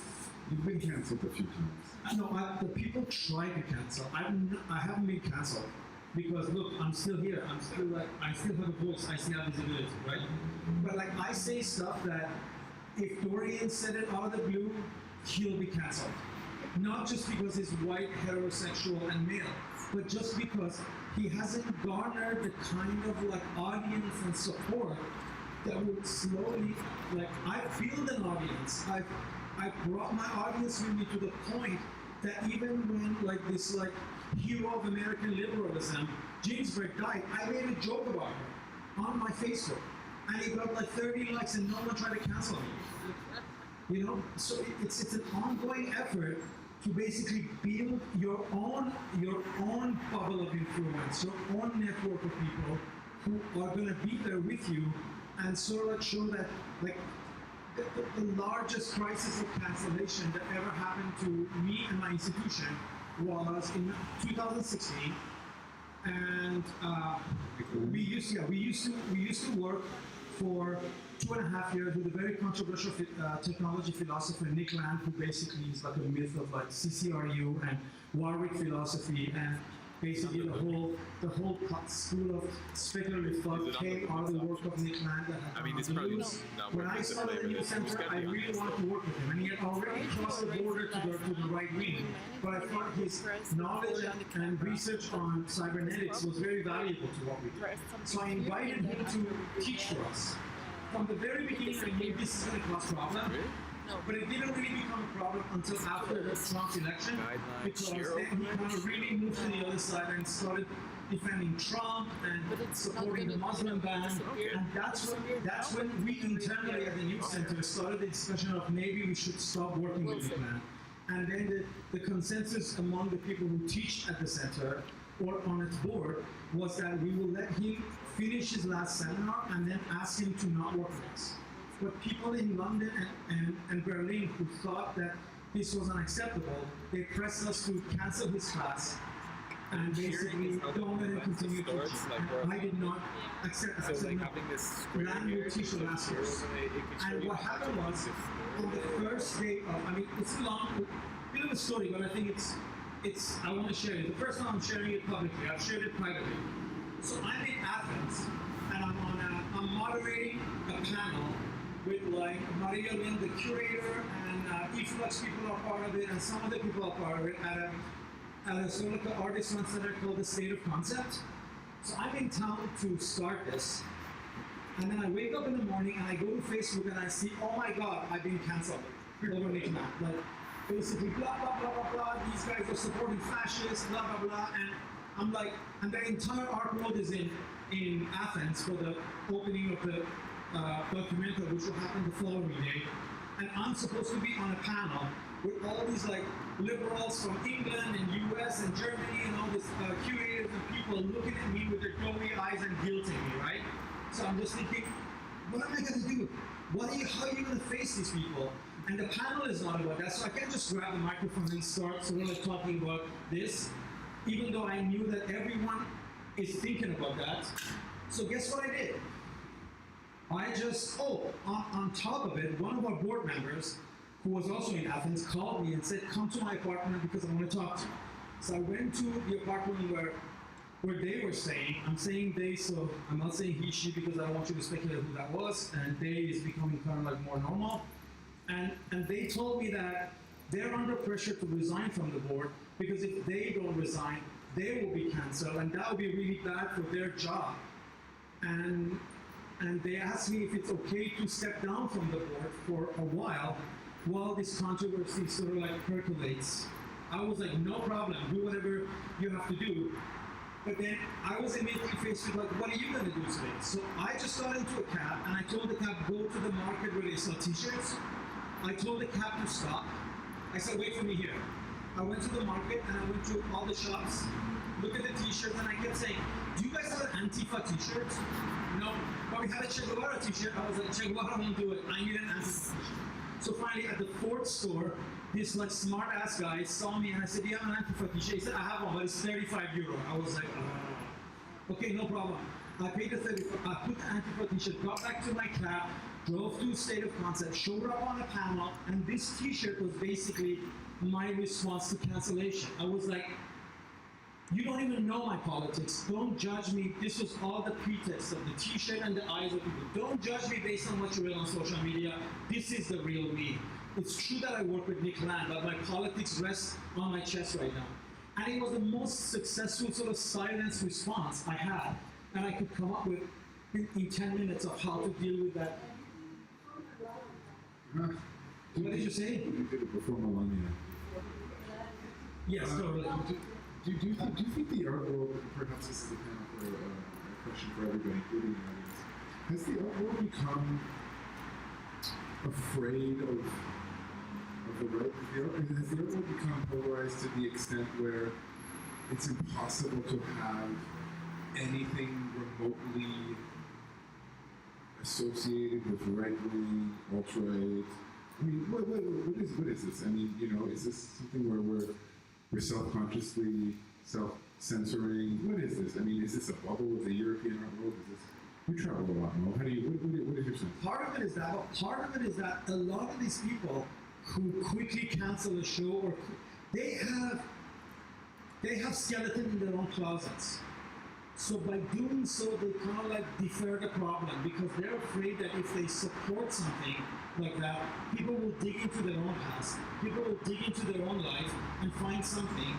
You've been cancelled a few times. no, the people try to cancel. I haven't been cancelled because look, I'm still here. I'm still like, I still have a voice. I still have visibility, right? But like, I say stuff that if Dorian said it out of the blue, he'll be cancelled. Not just because he's white, heterosexual, and male, but just because he hasn't garnered the kind of like audience and support that would slowly, like, I feel an audience. I brought my audience with me to the point that even when like this like hero of American liberalism, Ginsburg died, I made a joke about her on my Facebook, and it got like 30 likes, and no one tried to cancel me. You know, so it's an ongoing effort to basically build your own bubble of influence, your own network of people who are going to be there with you, and sort of show that like the largest crisis of cancellation that ever happened to me and my institution was in 2016, and we used to work for 2.5 years with a very controversial technology philosopher, Nick Land, who basically is like a myth of like CCRU and Warwick philosophy, and basically the whole school of speculative thought came out of the work of Nick Land. I mean, it's probably not When worth I the started flavor the new this. center, I really wanted to work with him, and he had already crossed the border to the right wing. But I thought his knowledge and research on cybernetics was very valuable to what we did. So I invited him to teach for us. From the very beginning, I knew this is going to cause problem. But it didn't really become a problem until after the Trump election, because then he kind of really moved to the other side and started defending Trump and supporting the Muslim ban. And that's when we internally at the Youth Center started the discussion of maybe we should stop working with the plan. And then the consensus among the people who teach at the center or on its board was that we will let him finish his last seminar and then ask him to not work with us. But people in London and Berlin who thought that this was unacceptable, they pressed us to cancel his class and basically don't let him continue to teach. And I did not accept that. So like having this Land will teach the last course. And what happened was, on the first day of, I mean, it's a long, bit of a story, but I think it's I want to share it. The first time I'm sharing it publicly, I've shared it privately. So I'm in Athens, and I'm moderating a panel with like Maria Lynn, the curator, and Efflux people are part of it, and some other people are part of it at a sort of artist run center called the State of Concept. So I'm in town to start this, and then I wake up in the morning and I go to Facebook and I see, oh my God, I've been cancelled over Nick Land. Like basically blah blah blah blah blah. These guys are supporting fascists, blah blah blah, and I'm like, and the entire art world is in Athens for the opening of the documentary, which will happen the following day, and I'm supposed to be on a panel with all these like liberals from England and US and Germany and all these curators and people looking at me with their doughy eyes and guilting me, right? So I'm just thinking, what am I going to do? How are you going to face these people? And the panel is not about that, so I can't just grab the microphone and start sort of like talking about this, even though I knew that everyone is thinking about that. So guess what I did? I just, on top of it, one of our board members, who was also in Athens, called me and said, come to my apartment because I want to talk to you. So I went to the apartment where they were staying. I'm saying they, so I'm not saying he, she, because I don't want you to speculate who that was, and they is becoming kind of like more normal. And they told me that they're under pressure to resign from the board, because if they don't resign, they will be canceled, and that would be really bad for their job. And and they asked me if it's okay to step down from the board for a while this controversy sort of like percolates. I was like, no problem, do whatever you have to do. But then I was immediately faced with like, what are you gonna do today? So I just got into a cab and I told the cab, go to the market where they sell t-shirts. I told the cab to stop. I said, wait for me here. I went to the market and I went to all the shops, look at the t-shirts, and I kept saying, do you guys have an Antifa t-shirt? No, but we had a Che Guevara t-shirt. I was like, Che Guevara won't do it. I need an Antifa t-shirt. So finally at the Ford store, this like smart ass guy saw me and I said, do you have an Antifa t-shirt? He said, I have one, but it's 35 euro. I was like, okay, no problem. I paid the 35, I put the Antifa t-shirt, got back to my cab, drove to State of Concept, showed up on a panel, and this t-shirt was basically my response to cancellation. I was like, you don't even know my politics. Don't judge me. This was all the pretext of the t-shirt and the eyes of people. Don't judge me based on what you read on social media. This is the real me. It's true that I work with Nick Land, but my politics rests on my chest right now. And it was the most successful sort of silence response I had, and I could come up with in 10 minutes of how to deal with that. What did you say? You did it before Melania. Yes, totally. Do you think the art world, perhaps this is a panel for a question for everybody, including the audience, has the art world become afraid of the right? Has the art world become polarized to the extent where it's impossible to have anything remotely associated with right-wing, alt-right? I mean, what is this? I mean, you know, is this something where we're self-consciously self-censoring? What is this? I mean, is this a bubble of the European art world? Is this, you travel a lot, Mo. How do you, what is your sense? Part of it is that, but part of it is that a lot of these people who quickly cancel a show, or they have skeleton in their own clousets. So by doing so, they kind of like defer the problem because they're afraid that if they support something like that, people will dig into their own past, people will dig into their own life and find something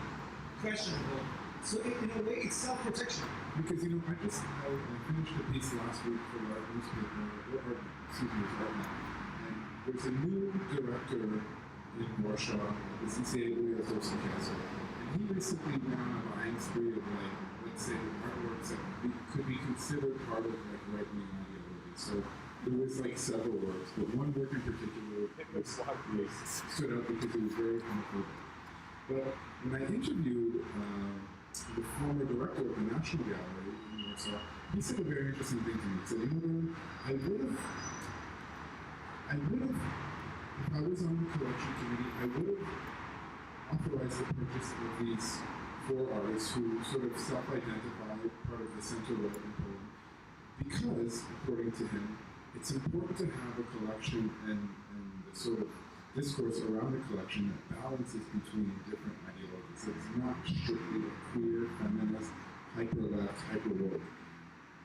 questionable. So in a way, it's self-protection. Because, you know, I finished a piece last week for our newspaper, and there's a new director in Warsaw, the CCA Castle, and he recently went on a buying spree of, like, let's say, artworks that could be considered part of, like, right-wing ideology. So there was, like, several works, but one work in particular stood out because it was very homophobic. But when I interviewed the former director of the National Gallery in Warsaw, he said a very interesting thing to me. He said, you know, Dan, I would have, if I was on the collection committee, I would have authorized the purchase of these 4 artists who sort of self-identify part of the center right in Poland, because, according to him, it's important to have a collection and the sort of discourse around the collection that balances between different ideologies. So it's not strictly a queer, feminist, hyper-left, hyper-woke.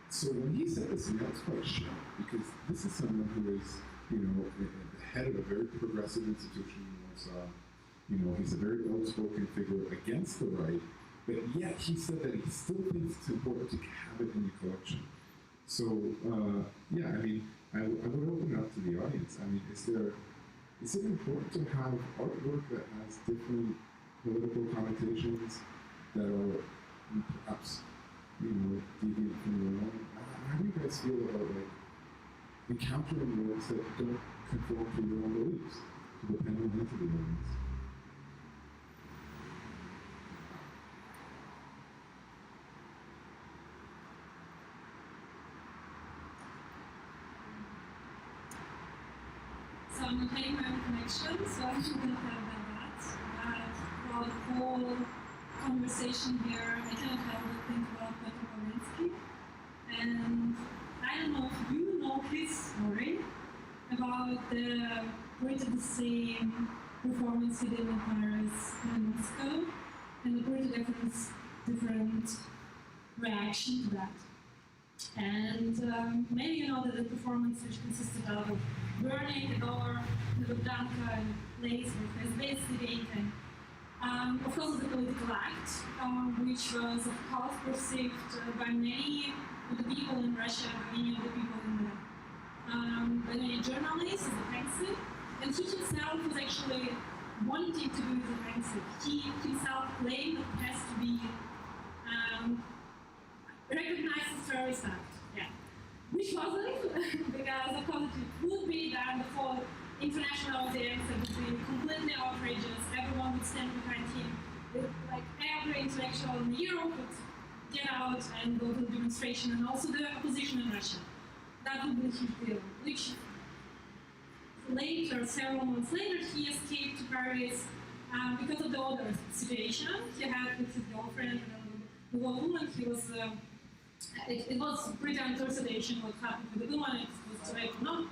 So when he said this to me, I was quite shocked, because this is someone who is, you know, the head of a very progressive institution in Warsaw. You know, he's a very outspoken figure against the right, but yet he said that he still thinks it's important to have it in the collection. So, yeah, I mean, I would open it up to the audience. I mean, is it important to have artwork that has different political connotations that are perhaps, you know, deviant from your own? How do you guys feel about, like, encountering works that don't conform to your own beliefs, to the panel and to the audience? So I'm paying my own connection, so I'm not going to tell about that. Throughout the whole conversation here, I cannot help but think about Petr Wawrinski. And I don't know if you know his story about the pretty the same performance he did in Paris and in Moscow, and the pretty different reaction to that. And maybe you know that the performance, which consisted of burning the door, the Bogdanka, and the place with his base sitting, and of course the political act, which was of course perceived by many of the people in Russia, by many of the people in the by a journalist, the pencil, and he himself was actually wanting to do the pencil. He himself claimed that it has to be recognized as terrorist act. Yeah. Which wasn't, because of course it would be done before international audience, it would be completely outrageous, everyone would stand behind him. Like every intellectual in Europe would get out and go to the demonstration, and also the opposition in Russia. That would be a huge deal. Which later, several months later, he escaped to Paris because of the other situation he had with his girlfriend and the woman. He was. It was pretty unprecedented what happened with the woman. It was like no.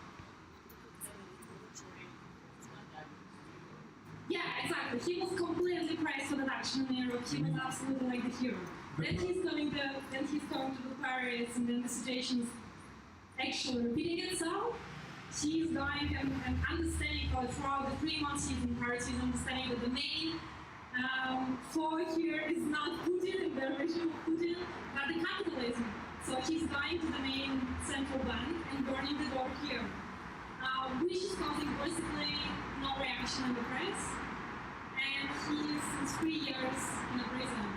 Yeah, exactly. He was completely praised for that action in Europe. He was absolutely like the hero. Then he's coming to the Paris, and then the situation is actually repeating itself. He's going and understanding throughout the 3 months he's in Paris, he's understanding that the main foe here is not Putin, the regime of Putin, but the capitalism. So he's going to the main central bank and burning the door here, which is causing basically no reaction in the press. And he's since 3 years in a prison.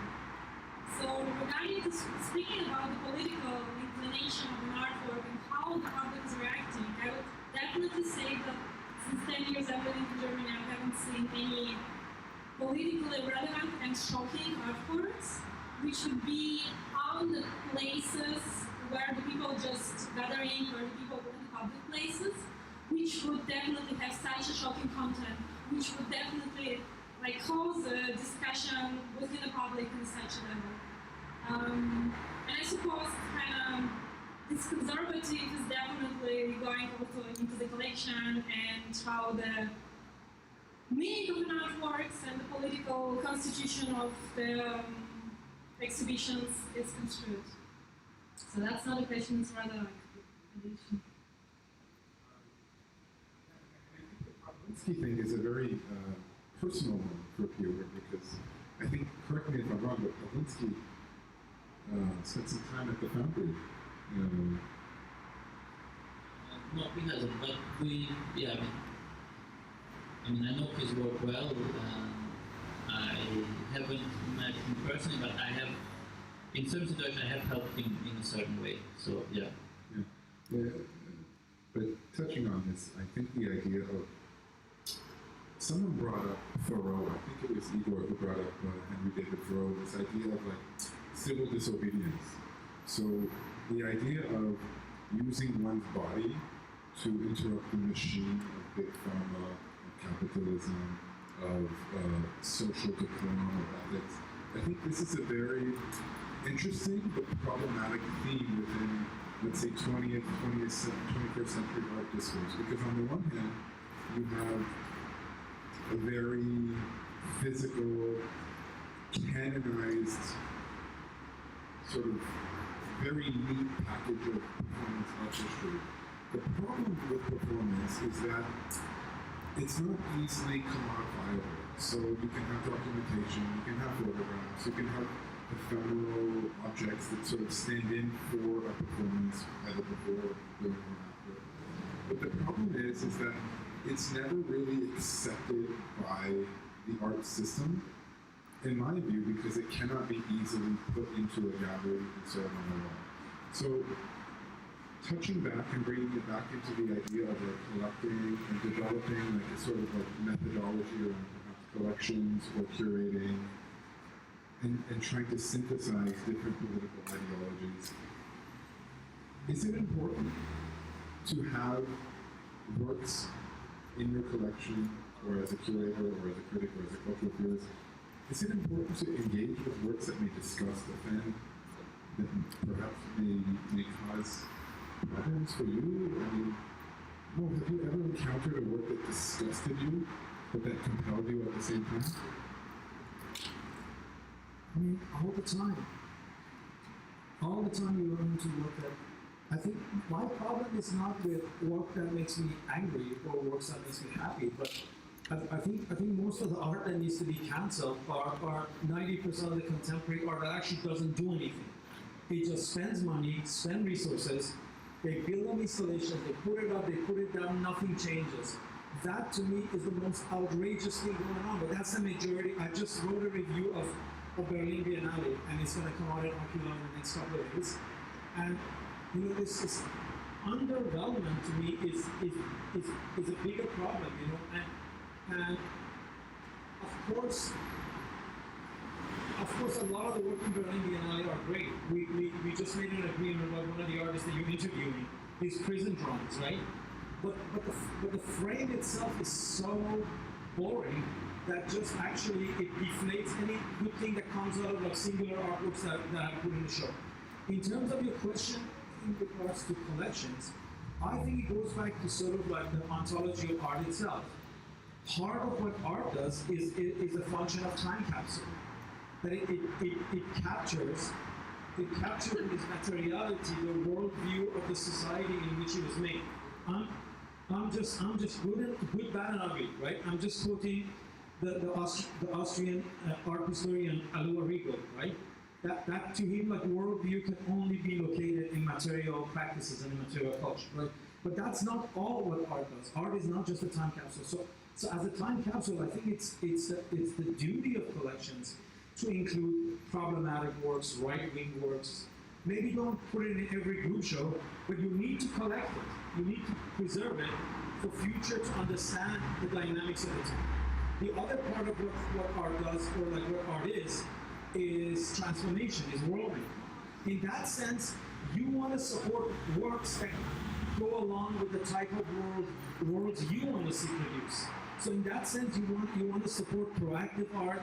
So regarding speaking about the political inclination of an artwork and how the public is reacting, I would definitely say that since 10 years I've been in Germany, I haven't seen any politically relevant and shocking artworks, which would be on the places where the people just gathering, where the people go in public places, which would definitely have such a shocking content, which would definitely like cause a discussion within the public in such a level. And I suppose kind of this conservative is definitely going also into the collection and how the meaning of an art works and the political constitution of the exhibitions is construed. So that's not a question, it's rather like a condition. The Pavlinsky thing is a very personal one for a viewer because I think, correct me if I'm wrong, but Pavlinsky spent some time at the Foundry. No, he hasn't, but yeah, I mean, I know his work well. I haven't met him personally, but I have, in certain situations, I have helped him in a certain way. So, yeah. But touching on this, I think the idea of someone brought up Thoreau. I think it was Igor who brought up Henry David Thoreau. This idea of like civil disobedience. So the idea of using one's body to interrupt the machine of big pharma, of capitalism, of social decline, of ethics. I think this is a very interesting but problematic theme within, let's say, 21st century art discourse. Because on the one hand, you have a very physical, canonized, sort of very neat package of performance artistry. The problem with performance is that it's not easily commodifiable. So you can have documentation, you can have photographs, you can have ephemeral objects that sort of stand in for a performance, either before, during, or after. But the problem is that it's never really accepted by the art system, in my view, because it cannot be easily put into a gallery and sold on the wall. So, touching back and bringing it back into the idea of like collecting and developing like a sort of like methodology around perhaps collections or curating, and trying to synthesize different political ideologies. Is it important to have works in your collection, or as a curator, or as a critic, or as a cultural theorist? Is it important to engage with works that may disgust, offend, that perhaps may cause problems for you? I mean, no, have you ever encountered a work that disgusted you, but that compelled you at the same time? I mean, all the time. All the time you learn to look at. I think my problem is not with work that makes me angry or works that makes me happy, but I think most of the art that needs to be cancelled are 90% of the contemporary art that actually doesn't do anything. It just spends money, spends resources, They build an installation, they put it up, they put it down, nothing changes. That to me is the most outrageous thing going on, but that's the majority. I just wrote a review of Berlin Biennale, and it's going to come out at Oculon in the next couple of days. And you know, this underwhelmment to me is a bigger problem, you know, and of course, a lot of the work in Berlin Biennale are great. We just made an agreement about one of the artists that you're interviewing, these prison drawings, right? But the frame itself is so boring that just actually it deflates any good thing that comes out of like singular artworks that I put in the show. In terms of your question in regards to collections, I think it goes back to sort of like the ontology of art itself. Part of what art does is a function of time capsule. That it captures in its materiality the worldview of the society in which it was made. I'm just good, bad, and ugly, right? I'm just quoting the Austrian art historian Alua Rigo, right? That to him, like worldview can only be located in material practices and in material culture, right? But that's not all what art does. Art is not just a time capsule. So as a time capsule, I think it's the duty of collections to include problematic works, right-wing works. Maybe don't put it in every group show, but you need to collect it. You need to preserve it for future to understand the dynamics of it. The other part of what art does, or like what art is transformation, is worldview. In that sense, you want to support works that go along with the type of worlds you want to see produced. So in that sense, you want to support proactive art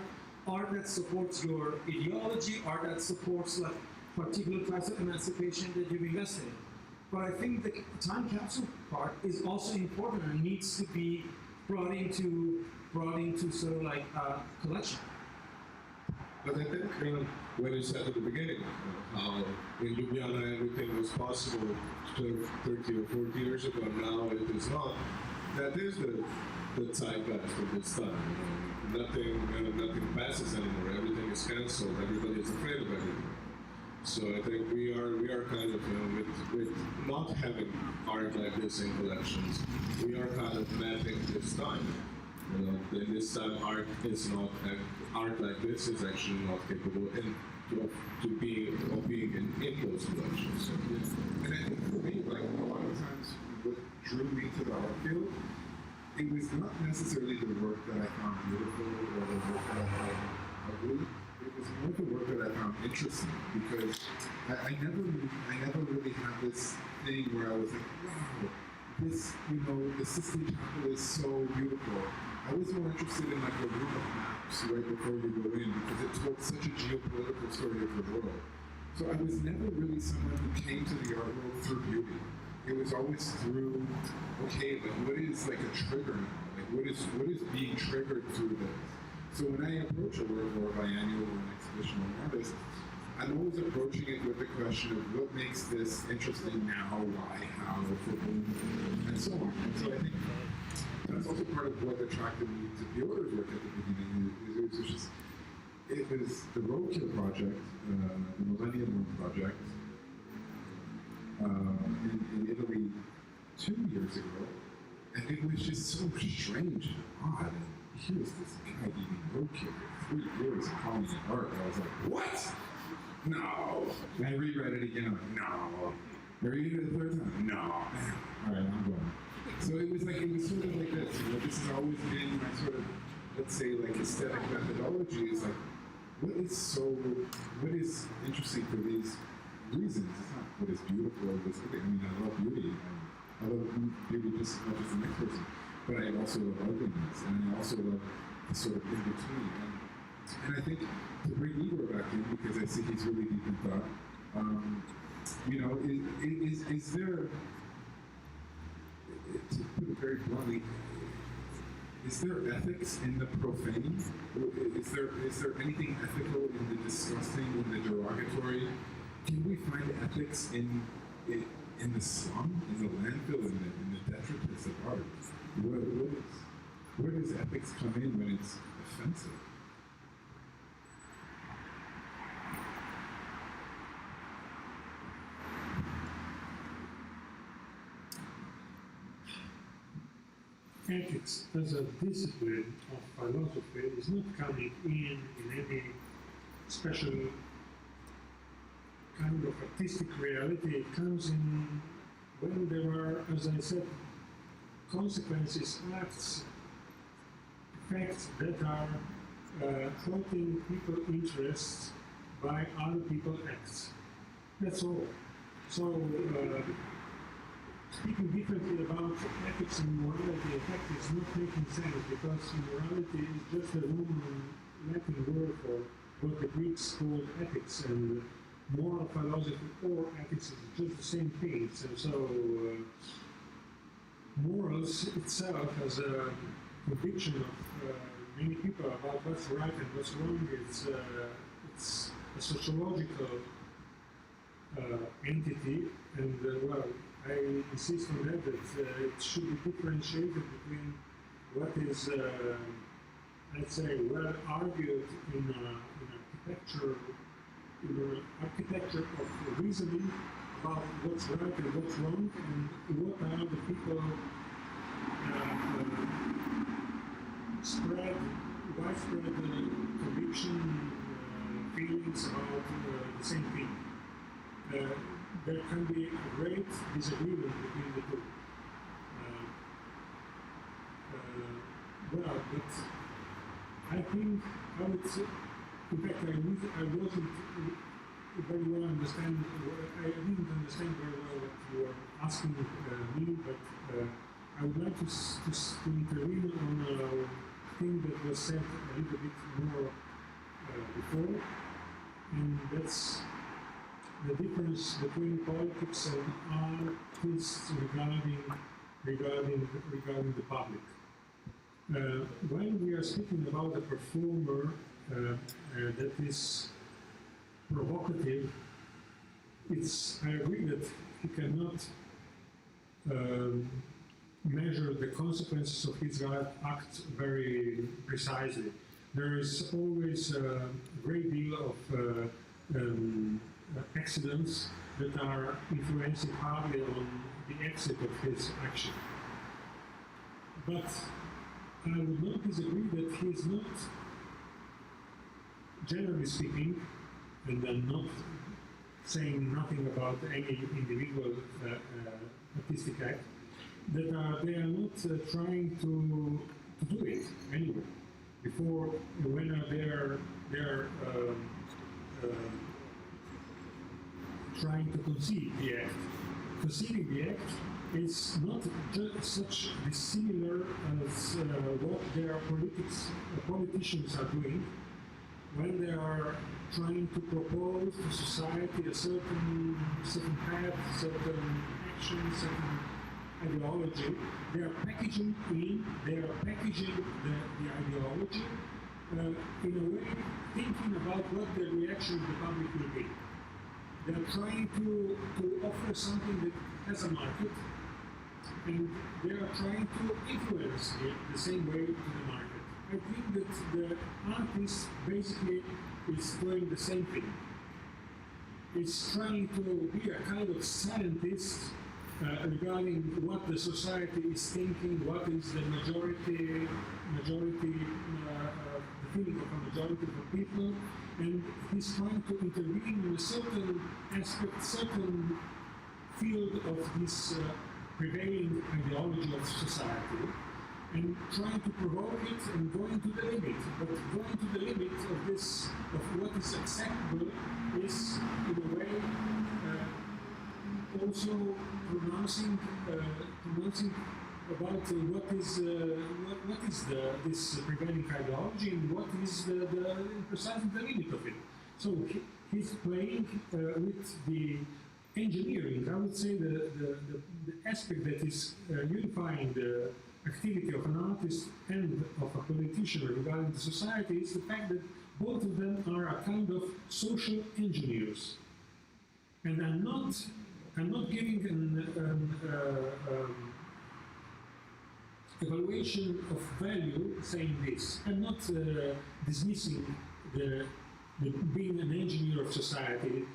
that supports your ideology, art that supports like particular types of emancipation that you've invested in. But I think the time capsule part is also important and needs to be brought into sort of like collection. But I think when you said at the beginning how in Ljubljana everything was possible 30 or 40 years ago, now it is not, that is the zeitgeist of this time. Nothing passes anymore. Everything is cancelled. Everybody is afraid of everything. So I think we are kind of with not having art like this in collections. We are kind of mapping this time. You know, in this time, art like this is actually not capable of being in those collections. So, yeah. And I think for me, like a lot of times, what drew me to the art field, it was not necessarily the work that I found beautiful or the work that I found ugly. It was more the work that I found interesting, because I never really had this thing where I was like, wow, this, you know, the system capital is so beautiful. I was more interested in like a room of maps right before you go in, because it told such a geopolitical story of the world. So I was never really someone who came to the art world through beauty. It was always through, okay, like what is like a trigger now? Like what is being triggered through this? So when I approach a work or a biennial or an exhibition or an artist, I'm always approaching it with the question of what makes this interesting now, why, how, for whom, and so on. And so I think that's also part of what attracted me to Piotr's work at the beginning. It was the Roadkill project, the Millennium Room project, in Italy 2 years ago, and it was just so strange and odd. And here's this guy eating roadkill for 3 years and calling it art. I was like, what? No. And I reread it again. I'm like, no. I read it a third time. No. All right, I'm going. So it was sort of like this. You know, this has always been my sort of, let's say, like aesthetic methodology. Is like, what is interesting for these reasons? It's not what is beautiful or what's ugly. I mean, I love beauty. I love beauty just as much as the next person. But I also love ugliness, and I also love the sort of in between. And I think to bring Igor back in, because I see he's really deep in thought, you know, is there, to put it very bluntly, is there ethics in the profane? Is there anything ethical in the disgusting, in the derogatory? Can we find ethics in the slum, in the landfill, in the detritus of art? Where does ethics come in when it's offensive? ethics as a discipline of philosophy is not coming in any special kind of artistic reality. It comes in when there are, as I said, consequences, acts, facts that are hurting people's interests by other people's acts. That's all. So, speaking differently about ethics and morality, in fact, is not making sense because morality is just a Roman Latin word for what the Greeks called ethics, and moral philosophy or ethics is just the same thing. So morals itself as a conviction of many people about what's right and what's wrong. It's a sociological entity, and well, I insist on that it should be differentiated between what is, let's say, well argued in architecture of reasoning about what's right and what's wrong, and what are the people widespread conviction, feelings about the same thing. There can be a great disagreement between the two. Well, but I think I would say, in fact, I wasn't very well understand. I didn't understand very well what you were asking me, but I would like to intervene on a thing that was said a little bit more before, and that's the difference between politics and artists regarding the public. When we are speaking about a performer that is provocative, I agree that he cannot measure the consequences of his act very precisely. There is always a great deal of accidents that are influencing hardly on the exit of his action. But I would not disagree that he is not, generally speaking, and I'm not saying nothing about any individual artistic act, that they are not trying to do it anyway. Before, when they're trying to conceive the act. Conceiving the act is not just such dissimilar as what their politicians are doing when they are trying to propose to society a certain path, certain action, certain ideology. They are packaging the ideology in a way, thinking about what the reaction of the public will be. They are trying to offer something that has a market, and they are trying to influence it the same way to the market. I think that the artist basically is doing the same thing. It's trying to be a kind of scientist regarding what the society is thinking, what is the majority, the feeling of a majority of the people, and he's trying to intervene in a certain aspect, certain field of this prevailing ideology of society, and trying to provoke it and going to the limit. But going to the limit of this, of what is acceptable, is in a way also pronouncing about what is this prevailing ideology and what is precisely the limit of it. So he's playing with the engineering. I would say the aspect that is unifying the activity of an artist and of a politician regarding the society is the fact that both of them are a kind of social engineers. And I'm not giving an evaluation of value saying this. I'm not dismissing the being an engineer of society.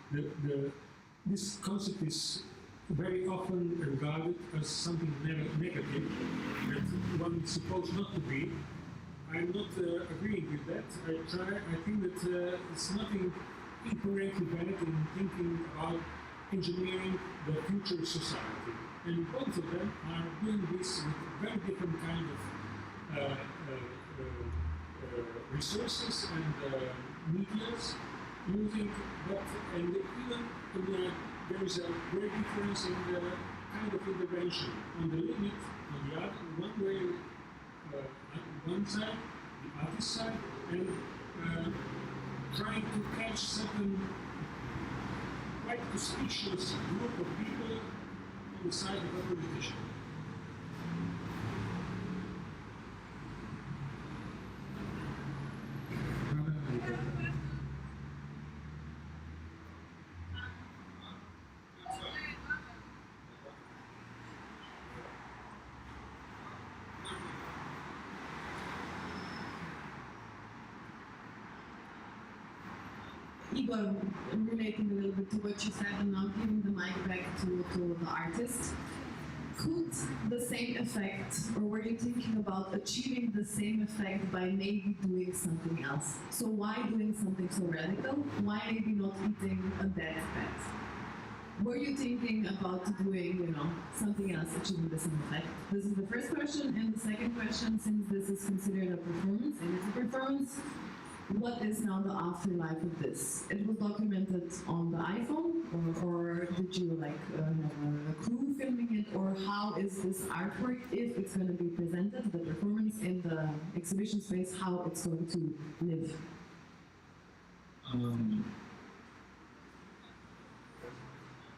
This concept is very often regarded as something negative that one is supposed not to be. I'm not agreeing with that. I think that it's nothing inherently bad in thinking about engineering the future society. And both of them are doing this with very different kind of resources and medias using, but and even there is a great difference in the kind of intervention. On the limit, on the other, one way, one side, the other side, and trying to catch certain quite suspicious group of people on the side of a politician. Igor, relating a little bit to what you said and now giving the mic back to the artist, could the same effect, or were you thinking about achieving the same effect by maybe doing something else? So why doing something so radical? Why maybe not eating a dead pet? Were you thinking about doing, something else, achieving the same effect? This is the first question, and the second question, since this is considered a performance, and it's a performance, what is now the afterlife of this? It was documented on the iPhone, or did you have a crew filming it, or how is this artwork, if it's going to be presented, the performance in the exhibition space, how it's going to live?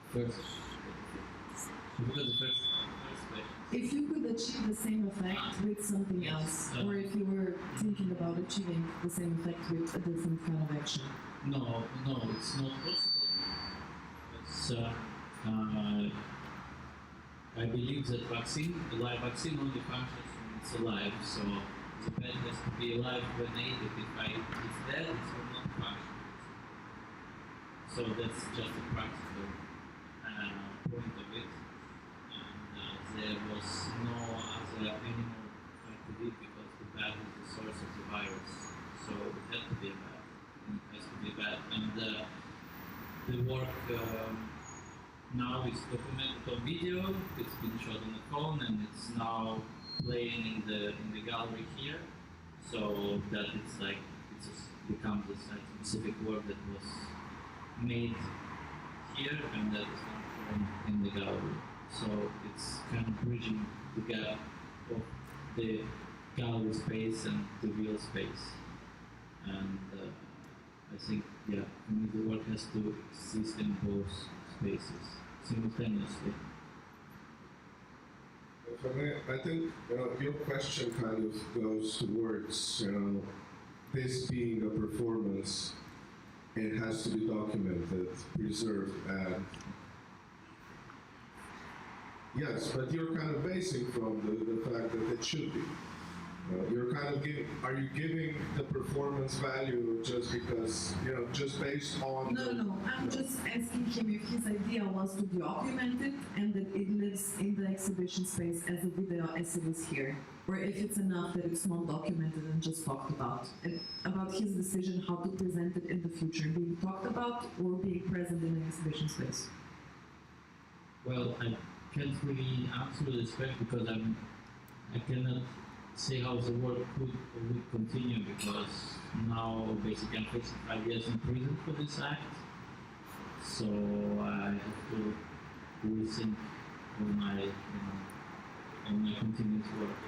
First, because the first question. If you could achieve the same effect with something else, or if you were thinking about achieving the same effect with a different kind of action? No, it's not possible. It's, I believe that the live vaccine only functions when it's alive, so the pet has to be alive when I eat it. If it's dead, it will not function. So that's just a practical point of it. There was no other animal I could eat because the bat is the source of the virus. So it had to be a bat. And it has to be a bat. And the work now is documented on video. It's been shot on the phone, and it's now playing in the gallery here. So that becomes a specific work that was made here, and that is now shown in the gallery. So it's kind of bridging the gap of the gallery space and the real space. And I think, for me the work has to exist in both spaces simultaneously. For me, I think your question kind of goes towards this being a performance. It has to be documented, preserved, and yes, but you're kind of basing from the fact that it should be. You're kind of are you giving the performance value just because, just based on... No, I'm just asking him if his idea was to document it and that it lives in the exhibition space as a video as it is here. Or if it's enough that it's not documented and just talked about. And about his decision how to present it in the future, being talked about or being present in the exhibition space. Well, I can't really answer this question because I cannot say how the work could or would continue because now basically I'm facing 5 years in prison for this act. So I have to rethink on my continuous work.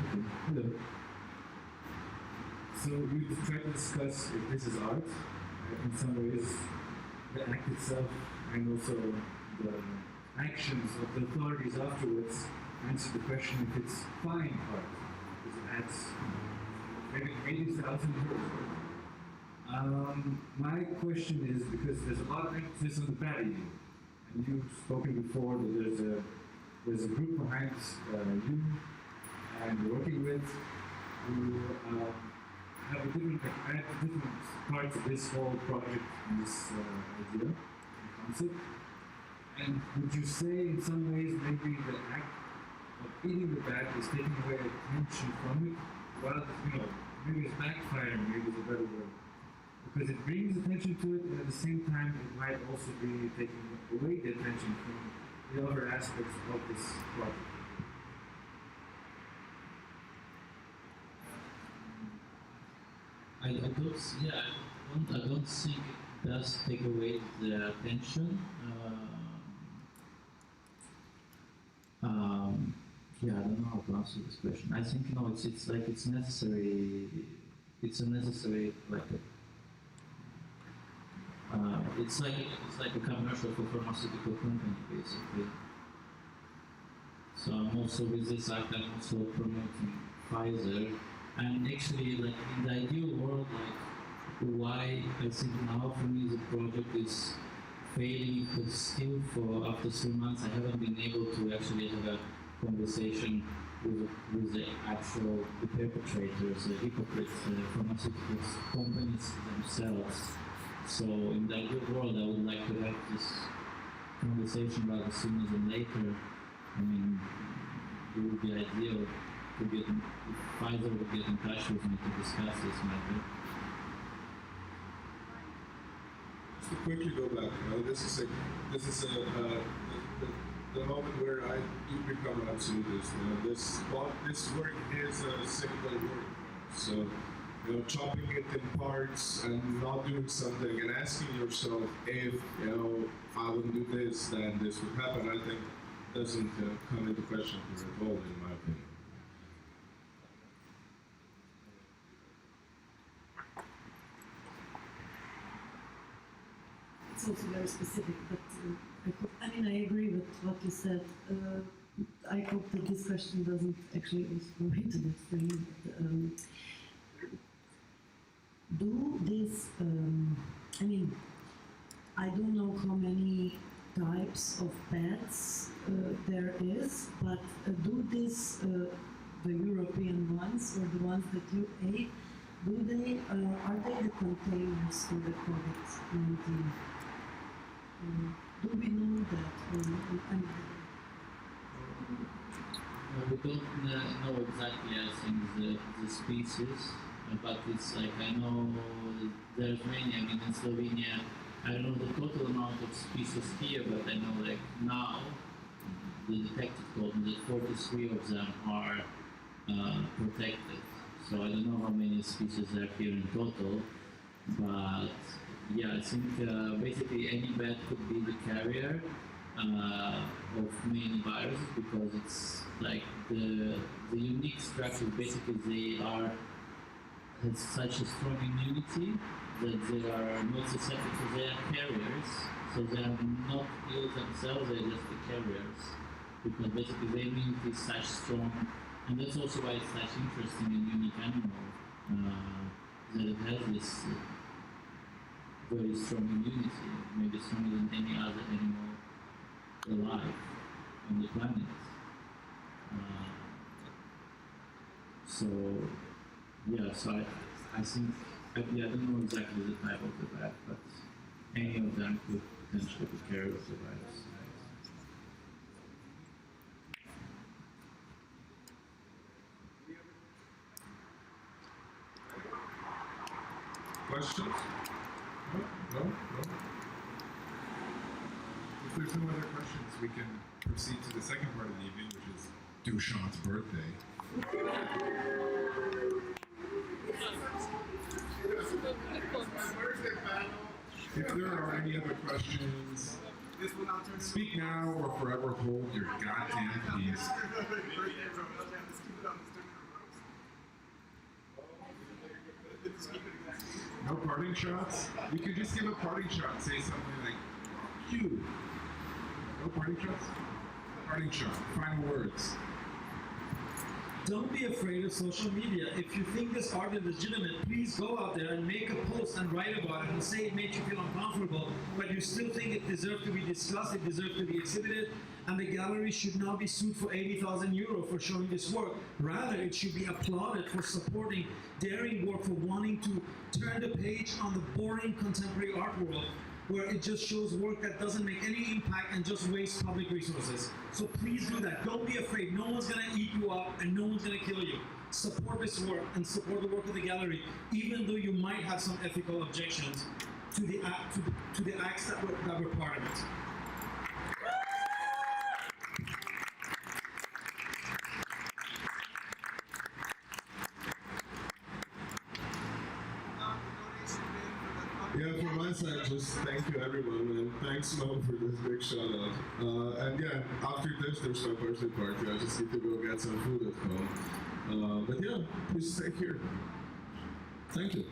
Okay. Hello. So we tried to discuss if this is art, in some ways, the act itself, and also the actions of the authorities afterwards answer the question if it's fine art, because it adds maybe it's the ultimate purpose. My question is, because there's a lot of emphasis on the bad eating, and you've spoken before that there's a group behind you and you're working with who have a different, add different parts of this whole project and this idea and concept. And would you say in some ways maybe the act of eating the bat is taking away attention from it? Well, maybe it's backfiring, maybe is a better word. Because it brings attention to it, and at the same time, it might also be taking away the attention from the other aspects of this project. I don't think it does take away the attention. Yeah, I don't know how to answer this question. I think no, it's like it's necessary. It's a necessary it's like a commercial for pharmaceutical company basically. So I'm also with this act. I'm also promoting Pfizer, and actually like in the ideal world, like why I think now for me the project is failing because still for after 3 months I haven't been able to actually have a conversation with the actual perpetrators, the hypocrites, the pharmaceutical companies themselves. So in the ideal world I would like to have this conversation rather sooner than later. I mean, it would be ideal to get if Pfizer would get in touch with me to discuss this matter. Just to quickly go back, this is the moment where I do become absolutist. This work is a simple work, so chopping it in parts and not doing something and asking yourself if I wouldn't do this, then this would happen. I think doesn't come into question here at all, in my opinion. It's also very specific, but I agree with what you said. I hope that this question doesn't actually also go into that for you. Do this, I don't know how many types of bats there is, but do this, the European ones or the ones that you ate, are they the containers for the COVID-19? Do we know that? We don't know exactly, I think, the species, but it's like I know there's many. I mean, in Slovenia, I don't know the total amount of species here, but I know like now the detective told me that 43 of them are protected. So I don't know how many species are here in total, but yeah, I think basically any bat could be the carrier of many viruses because it's like the unique structure. Basically, they have such a strong immunity that they are not susceptible. So they are carriers. So they are not ill themselves. They are just the carriers because basically the immunity is such strong. And that's also why it's such interesting and unique animal that it has this very strong immunity, maybe stronger than any other animal alive on the planet. So I think, I don't know exactly the type of the bat, but any of them could potentially be carriers of the virus. Questions? No? If there's no other questions, we can proceed to the second part of the evening, which is Duchamp's birthday. If there are any other questions, speak now or forever hold your goddamn peace. No parting shots? You could just give a parting shot. Say something like, you. No parting shots? Parting shot. Final words. Don't be afraid of social media. If you think this art is legitimate, please go out there and make a post and write about it and say it made you feel uncomfortable, but you still think it deserves to be discussed, it deserves to be exhibited, and the gallery should not be sued for 80,000 euro for showing this work. Rather, it should be applauded for supporting daring work, for wanting to turn the page on the boring contemporary art world, where it just shows work that doesn't make any impact and just wastes public resources. So please do that. Don't be afraid. No one's gonna eat you up and no one's gonna kill you. Support this work and support the work of the gallery, even though you might have some ethical objections to the acts that were part of it. Yeah, from my side, just thank you everyone, and thanks Mo for this big shout out. And yeah, after this, there's my birthday party. I just need to go get some food at home. But yeah, please stay here. Thank you.